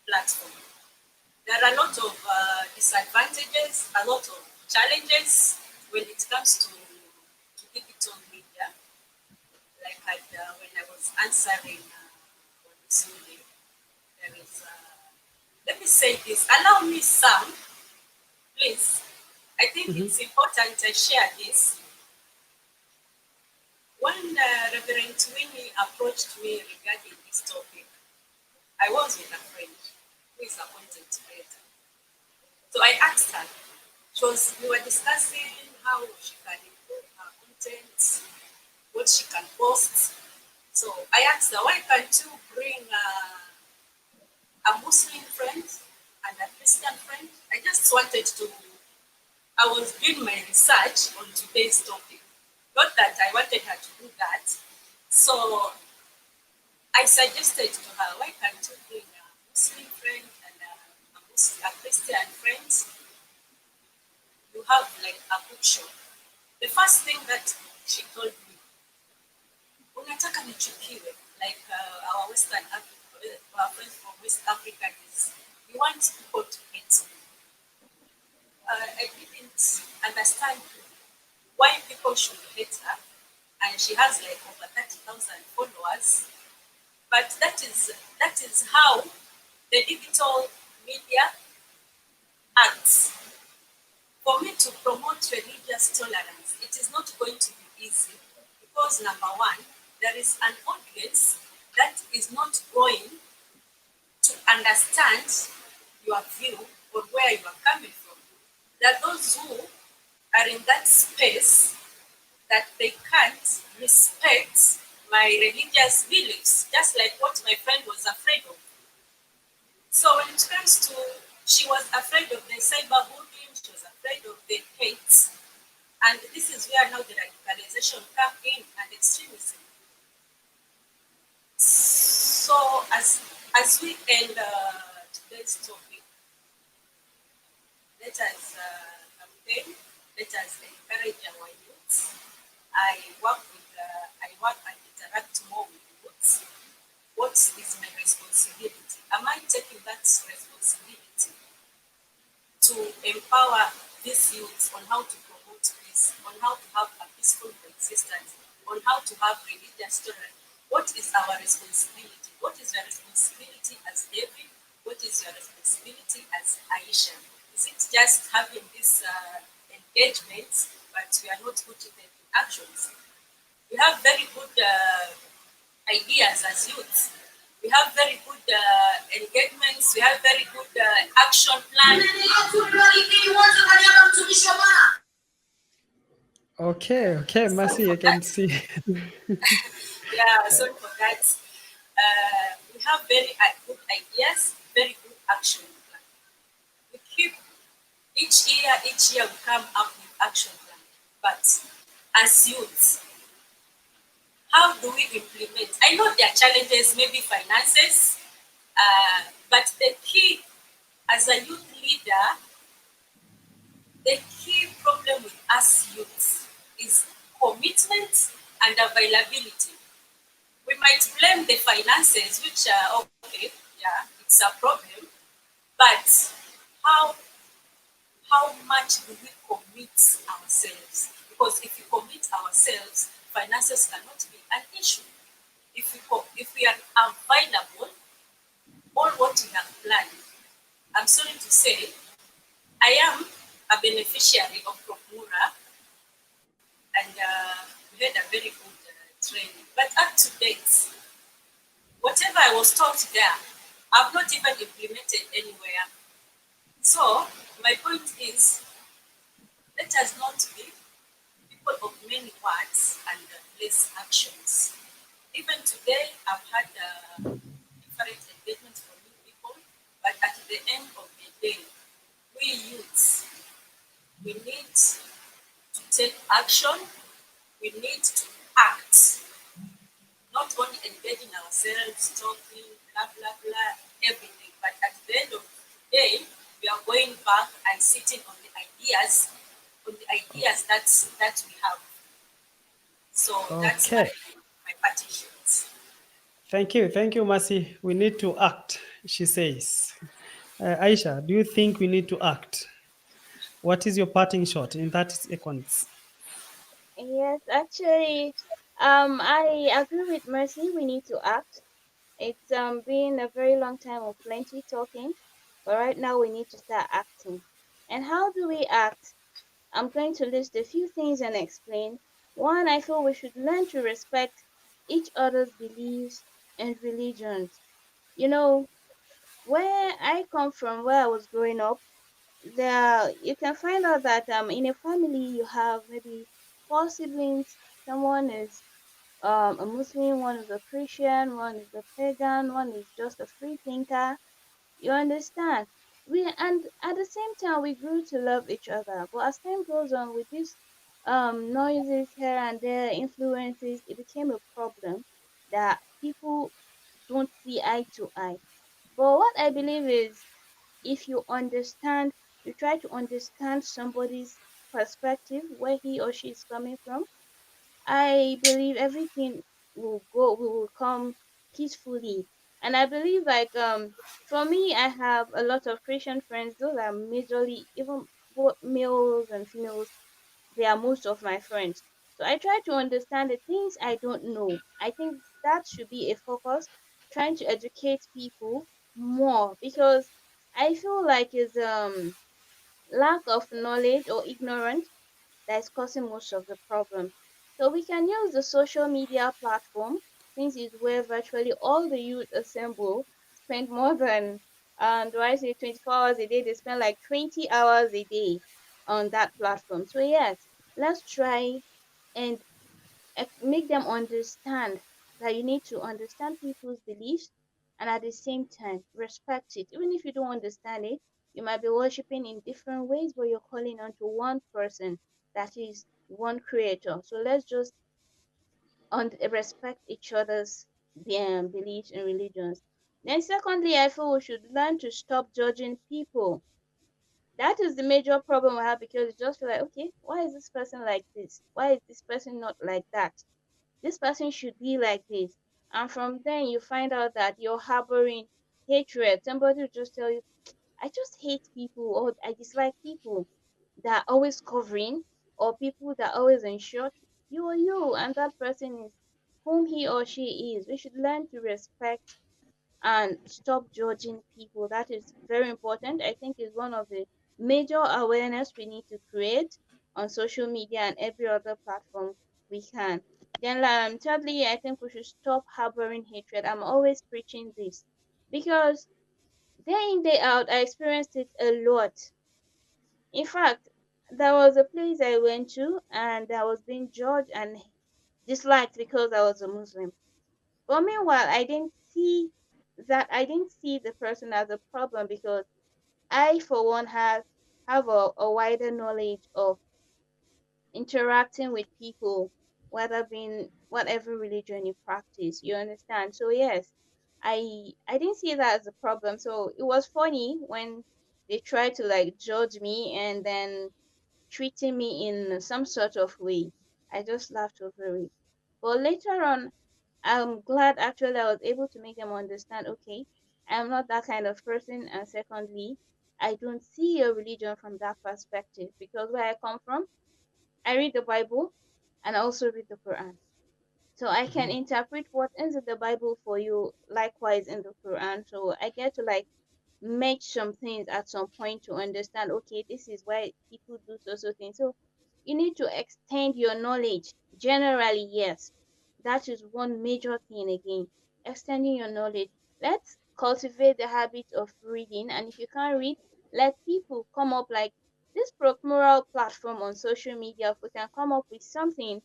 platform? There are a lot of disadvantages, a lot of challenges when it comes to digital media. Like when I was answering Sudi, there is, let me say this, allow me some, please. I think it's important I share this. When Reverend Winnie approached me regarding this topic, I was with a friend who is a content creator. So I asked her, we were discussing how she can improve her content, what she can post. So I asked her, why can't you bring a Muslim friend and a Christian friend? I was doing my research on today's topic. Not that I wanted her to do that. So I suggested to her, why can't you bring a Muslim friend and a Christian friend? You have like a bookshop. The first thing that she told me, unataka nichukiwe, like our Western Africa, our friends from West Africa is, you want people to hate me. I didn't understand why people should hate her, and she has like over 30,000 followers. But that is how the digital media acts. For me to promote religious tolerance, it is not going to be easy because number one, there is an audience that is not going to understand your view or where you are coming from. There are those who are in that space that they can't respect my religious beliefs, just like what my friend was afraid of. So when it comes to, she was afraid of the cyberbullying, she was afraid of the hate, and this is where now the radicalization come in and extremism. So as we end today's topic, let us campaign, let us encourage our youth. I work and interact more with youth. What is my responsibility? Am I taking that responsibility to empower these youths on how to promote peace, on how to have a peaceful coexistence, on how to have religious tolerance? What is our responsibility? What is your responsibility as David? What is your responsibility as Aisha? Is it just having this engagement, but we are not putting them in actions? We have very good ideas as youths. We have very good engagements. We have very good action plan. Okay, Mercy, I can see. Yeah, sorry for that. We have very good ideas, very good action plan. We keep each year we come up with action plan. But as youths, how do we implement? I know there are challenges, maybe finances, but the key As a youth leader, the key problem with us youths is commitment and availability. We might blame the finances, which are okay, yeah, it's a problem, but how how much do we commit ourselves? Because if we commit ourselves, finances cannot be an issue. If we are available, all what we have planned, I'm sorry to say, I am a beneficiary of PROCMURA, and we had a very good training. But up to date, whatever I was taught there, I've not even implemented anywhere. So my point is, let us not be people of many words and less actions. Even today, I've had different engagements from new people, but at the end of the day, we youths, we need to take action, we need to act, not only engaging ourselves, talking, blah, blah, blah, everything, but at the end of the day, we are going back and sitting on the ideas that we have. So that's Okay. my partitions. Thank you, Mercy. We need to act, she says. Aisha, do you think we need to act? What is your parting shot in 30 seconds? Yes, actually, I agree with Mercy. We need to act. It's been a very long time of plenty talking, but right now we need to start acting. And how do we act? I'm going to list a few things and explain. One, I feel we should learn to respect each other's beliefs and religions. You know, where I come from, where I was growing up, there you can find out that in a family you have maybe four siblings. Someone is a Muslim, one is a Christian, one is a pagan, one is just a free thinker. You understand? We and at the same time we grew to love each other. But as time goes on with these noises here and there, influences, it became a problem that people don't see eye to eye. But what I believe is if you understand, you try to understand somebody's perspective, where he or she is coming from, I believe everything will come peacefully. And I believe like for me I have a lot of Christian friends. Those are majorly even both males and females, they are most of my friends. So I try to understand the things I don't know. I think that should be a focus, trying to educate people more because I feel like it's lack of knowledge or ignorance that is causing most of the problem. So we can use the social media platform since it's where virtually all the youth assemble, spend more than do I say 24 hours a day? They spend like 20 hours a day on that platform. So yes, let's try and make them understand that you need to understand people's beliefs and at the same time respect it. Even if you don't understand it, you might be worshiping in different ways, but you're calling onto one person that is one creator. So let's just respect each other's beliefs and religions. Then, secondly, I feel we should learn to stop judging people. That is the major problem I have because it's just feel like, okay, why is this person like this? Why is this person not like that? This person should be like this. And from then you find out that you're harboring hatred. Somebody will just tell you, I just hate people or I dislike people that are always covering or people that are always in short. You are you and that person is whom he or she is. We should learn to respect and stop judging people. That is very important. I think is one of the major awareness we need to create on social media and every other platform we can. Then, thirdly, I think we should stop harboring hatred. I'm always preaching this because day in day out, I experienced it a lot. In fact, there was a place I went to and I was being judged and disliked because I was a Muslim. But meanwhile, I didn't see the person as a problem because I, for one, have a wider knowledge of interacting with people, whether being whatever religion you practice. You understand? So yes, I didn't see that as a problem. So it was funny when they try to like judge me and then treating me in some sort of way. I just laughed over it. But later on, I'm glad actually I was able to make them understand, okay, I'm not that kind of person. And secondly, I don't see a religion from that perspective because where I come from, I read the Bible and I also read the Quran. So I can interpret what is in the Bible for you, likewise in the Quran. So I get to like match some things at some point to understand, okay, this is why people do so things. So you need to extend your knowledge. Generally, yes. That is one major thing again. Extending your knowledge. Let's cultivate the habit of reading. And if you can't read, let people come up like this PROCMURA platform on social media. If we can come up with something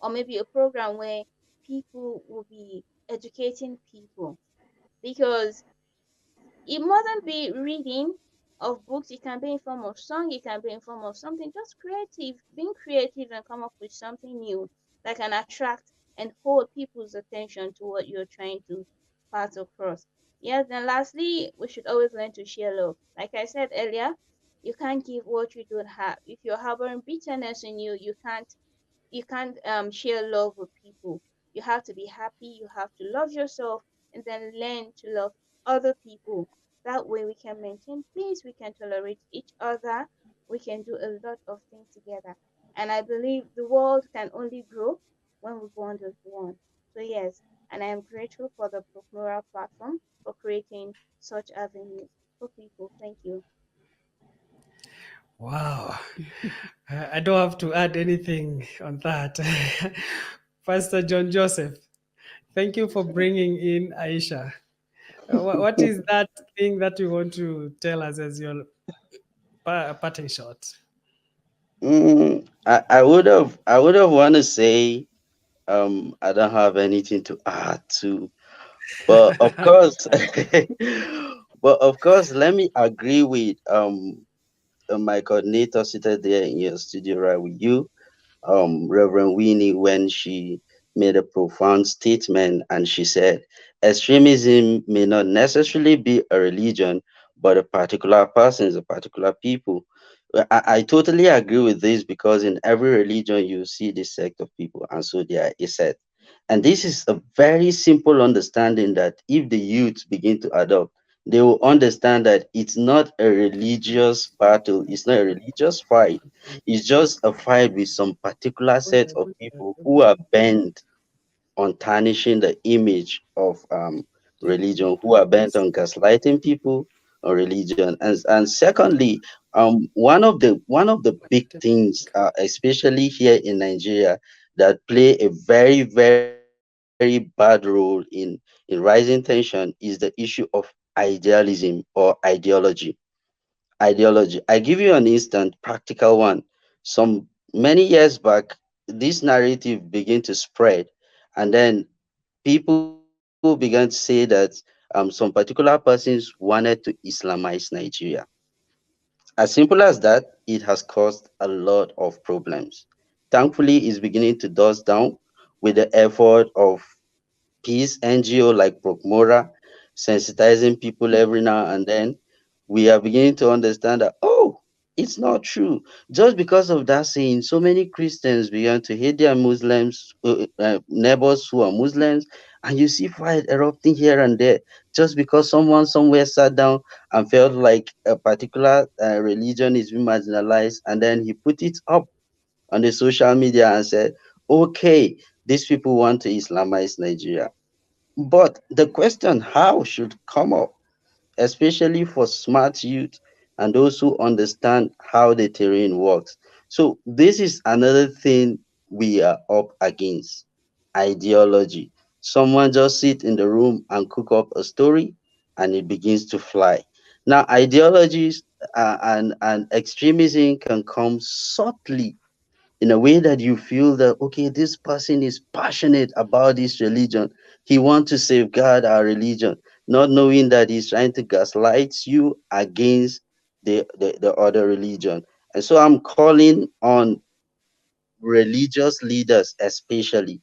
or maybe a program where people will be educating people. Because it mustn't be reading of books. It can be in form of song. It can be in form of something just creative. Being creative and come up with something new that can attract and hold people's attention to what you're trying to pass across. Yes, then lastly, we should always learn to share love. Like I said earlier, you can't give what you don't have. If you're harboring bitterness in you, you can't share love with people. You have to be happy, you have to love yourself, and then learn to love other people. That way we can maintain peace, we can tolerate each other, we can do a lot of things together. And I believe the world can only grow when we bond as one. So yes, and I am grateful for the PROCMURA platform for creating such avenues for people. Thank you. Wow. I don't have to add anything on that. Pastor John Joseph, thank you for bringing in Aisha. What is that thing that you want to tell us as your parting shot? I would have want to say I don't have anything to add to, but of course, but of course, let me agree with my coordinator seated there in your studio right with you, Reverend Winnie, when she made a profound statement and she said, extremism may not necessarily be a religion, but a particular person, a particular people. I totally agree with this because in every religion you see this sect of people, and so they are a sect. And this is a very simple understanding that if the youth begin to adopt, they will understand that it's not a religious battle, it's not a religious fight, it's just a fight with some particular set of people who are bent on tarnishing the image of religion, who are bent on gaslighting people on religion. And secondly, one of the big things, especially here in Nigeria, that play a very, very bad role in rising tension is the issue of idealism or ideology. I give you an instant practical one. Some many years back, this narrative began to spread, and then people began to say that some particular persons wanted to Islamize Nigeria. As simple as that, it has caused a lot of problems. Thankfully, it's beginning to dust down with the effort of peace NGO like PROCMURA, sensitizing people every now and then. We are beginning to understand that, oh, it's not true. Just because of that saying, so many Christians began to hate their neighbors who are Muslims, and you see fight erupting here and there just because someone somewhere sat down and felt like a particular religion is being marginalized, and then he put it up on the social media and said, okay, these people want to Islamize Nigeria. But the question how should come up, especially for smart youth and those who understand how the terrain works. So this is another thing we are up against. Ideology. Someone just sit in the room and cook up a story and it begins to fly. Now ideologies and extremism can come subtly in a way that you feel that okay, this person is passionate about this religion, he wants to safeguard our religion, not knowing that he's trying to gaslight you against the other religion. And so I'm calling on religious leaders, especially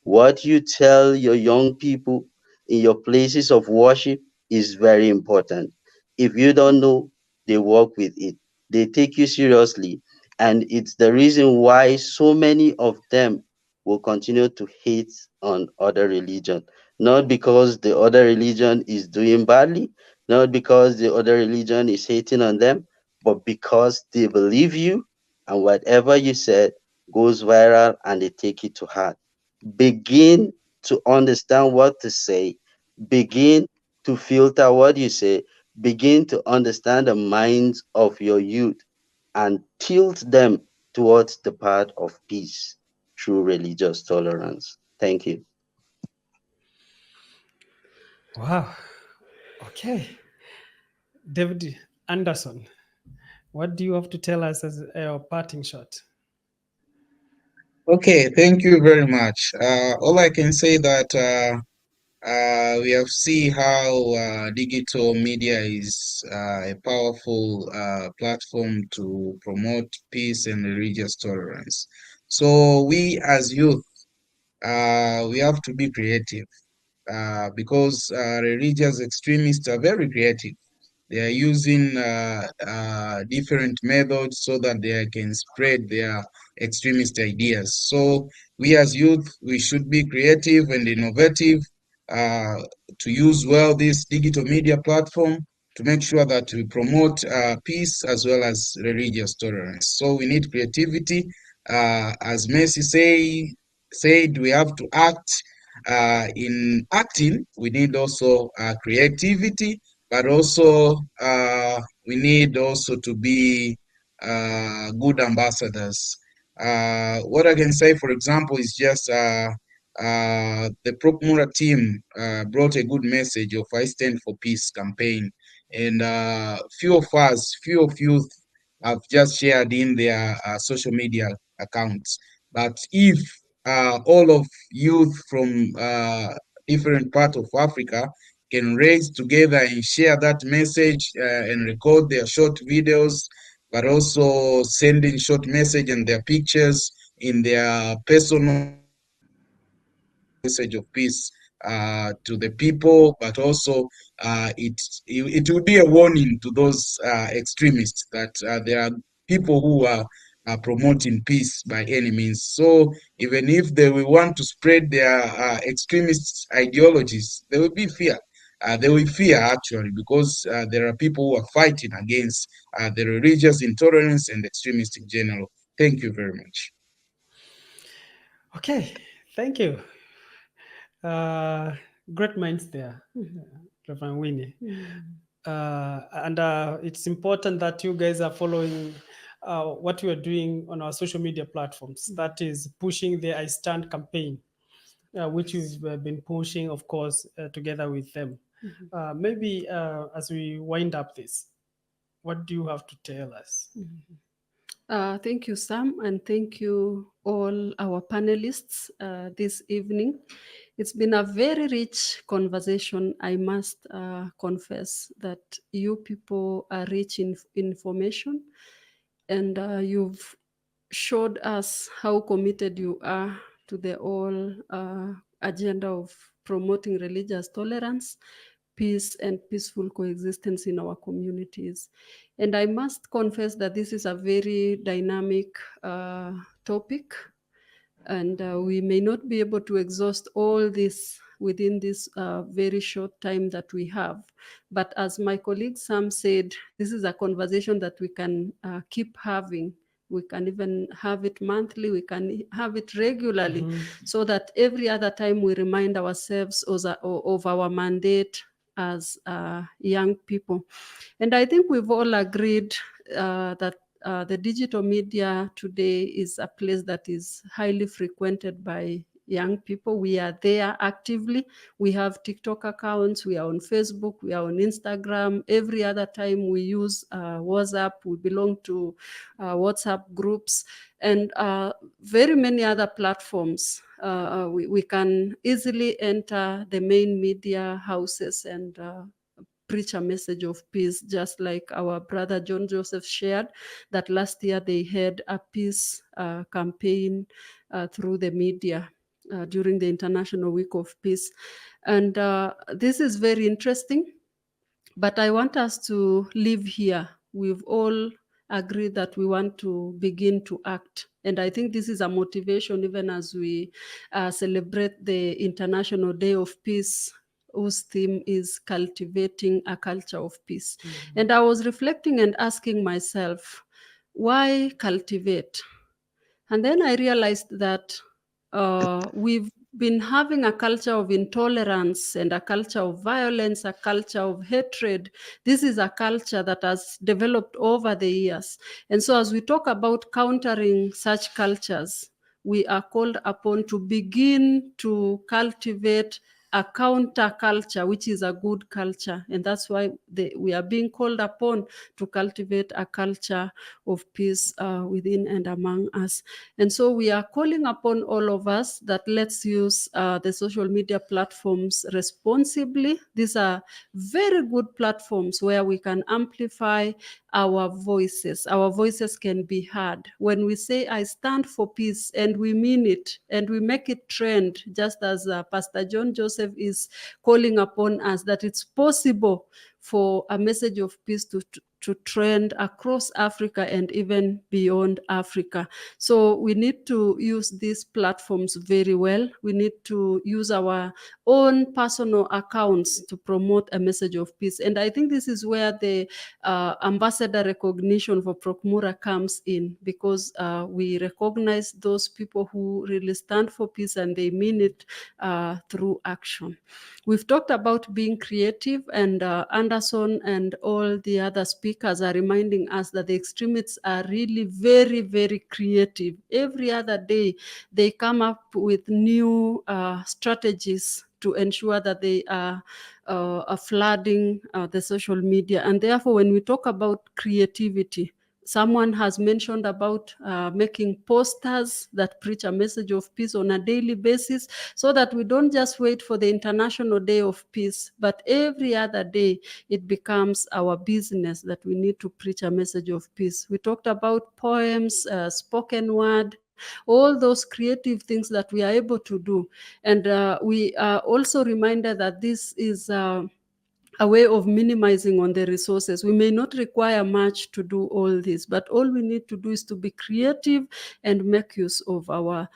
what you tell your young people in your places of worship is very important. If you don't know, they work with it. They take you seriously. And it's the reason why so many of them will continue to hate on other religion. Not because the other religion is doing badly, not because the other religion is hating on them, but because they believe you and whatever you said goes viral and they take it to heart. Begin to understand what to say, begin to filter what you say, begin to understand the minds of your youth and tilt them towards the path of peace through religious tolerance. Thank you. Wow. Okay. David Anderson, what do you have to tell us as a parting shot? Okay, thank you very much. All I can say that we have seen how digital media is a powerful platform to promote peace and religious tolerance. So we as youth, we have to be creative because religious extremists are very creative. They are using different methods so that they can spread their extremist ideas. So we as youth, we should be creative and innovative uh, to use well this digital media platform to make sure that we promote peace as well as religious tolerance. So we need creativity. As Messi said, we have to act. In acting, we need also creativity, but also we need also to be good ambassadors. What I can say, for example, is just the PROCMURA team brought a good message of I Stand for Peace campaign, and few of youth have just shared in their social media accounts. But if all of youth from different parts of Africa can raise together and share that message and record their short videos, but also sending short message and their pictures in their personal message of peace to the people, but also it will be a warning to those extremists that there are people who are promoting peace by any means. So even if they will want to spread their extremist ideologies, there will be fear. They will fear actually because there are people who are fighting against the religious intolerance and extremists in general. Thank you very much. Okay, thank you. Uh, Great minds there, Reverend Winnie. And it's important that you guys are following what we are doing on our social media platforms. That is pushing the I Stand campaign, which we've been pushing, of course, together with them. Maybe as we wind up this, what do you have to tell us? Thank you, Sam, and thank you all our panelists this evening. It's been a very rich conversation. I must confess that you people are rich in information, and you've showed us how committed you are to the whole agenda of promoting religious tolerance, peace, and peaceful coexistence in our communities. And I must confess that this is a very dynamic topic, and we may not be able to exhaust all this within this very short time that we have. But as my colleague Sam said, this is a conversation that we can keep having. We can even have it monthly, we can have it regularly, so that every other time we remind ourselves of our mandate as young people. And I think we've all agreed that the digital media today is a place that is highly frequented by young people. We are there actively. We have TikTok accounts, we are on Facebook, we are on Instagram. Every other time we use WhatsApp, we belong to WhatsApp groups, and very many other platforms. We can easily enter the main media houses and preach a message of peace, just like our brother John Joseph shared that last year they had a peace campaign through the media during the International Week of Peace. And this is very interesting, but I want us to live here we've all agreed that we want to begin to act. And I think this is a motivation even as we celebrate the International Day of Peace, whose theme is cultivating a culture of peace. And I was reflecting and asking myself, why cultivate? And then I realized that we've been having a culture of intolerance and a culture of violence, a culture of hatred. This is a culture that has developed over the years. And so as we talk about countering such cultures, we are called upon to begin to cultivate a counterculture, which is a good culture. And that's why we are being called upon to cultivate a culture of peace within and among us. And so we are calling upon all of us that let's use the social media platforms responsibly. These are very good platforms where we can amplify our voices. Our voices can be heard. When we say, I stand for peace, and we mean it, and we make it trend, just as Pastor John Joseph is calling upon us, that it's possible for a message of peace to trend across Africa and even beyond Africa. So we need to use these platforms very well. We need to use our own personal accounts to promote a message of peace. And I think this is where the ambassador recognition for PROCMURA comes in, because we recognize those people who really stand for peace and they mean it through action. We've talked about being creative, and Anderson and all the other speakers are reminding us that the extremists are really very, very creative. Every other day, they come up with new strategies to ensure that they are flooding the social media. And therefore, when we talk about creativity, someone has mentioned about making posters that preach a message of peace on a daily basis, so that we don't just wait for the International Day of Peace, but every other day it becomes our business that we need to preach a message of peace. We talked about poems, spoken word, all those creative things that we are able to do. And we are also reminded that this is a way of minimizing on the resources. We may not require much to do all this, but all we need to do is to be creative and make use of our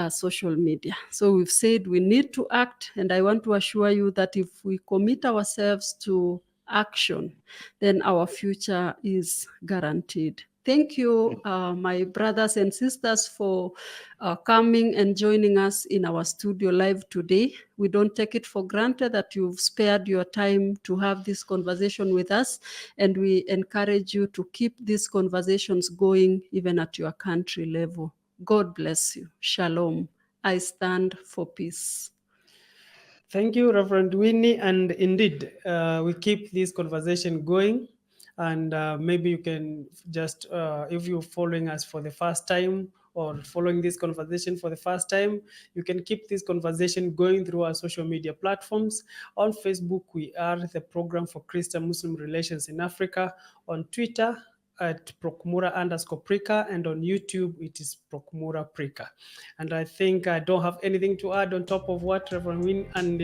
social media. So we've said we need to act, and I want to assure you that if we commit ourselves to action, then our future is guaranteed. Thank you, my brothers and sisters, for coming and joining us in our studio live today. We don't take it for granted that you've spared your time to have this conversation with us, and we encourage you to keep these conversations going even at your country level. God bless you. Shalom. I stand for peace. Thank you, Reverend Winnie. And indeed, we keep this conversation going. And maybe you can just, if you're following us for the first time or following this conversation for the first time, you can keep this conversation going through our social media platforms. On Facebook, we are the Program for Christian-Muslim Relations in Africa. On Twitter, at PROCMURA_PRICA, and on YouTube it is PROCMURA PRICA. And I think I don't have anything to add on top of what Reverend Winnie and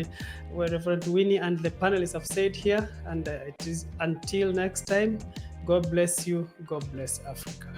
the panelists have said here. And it is until next time. God bless you. God bless Africa.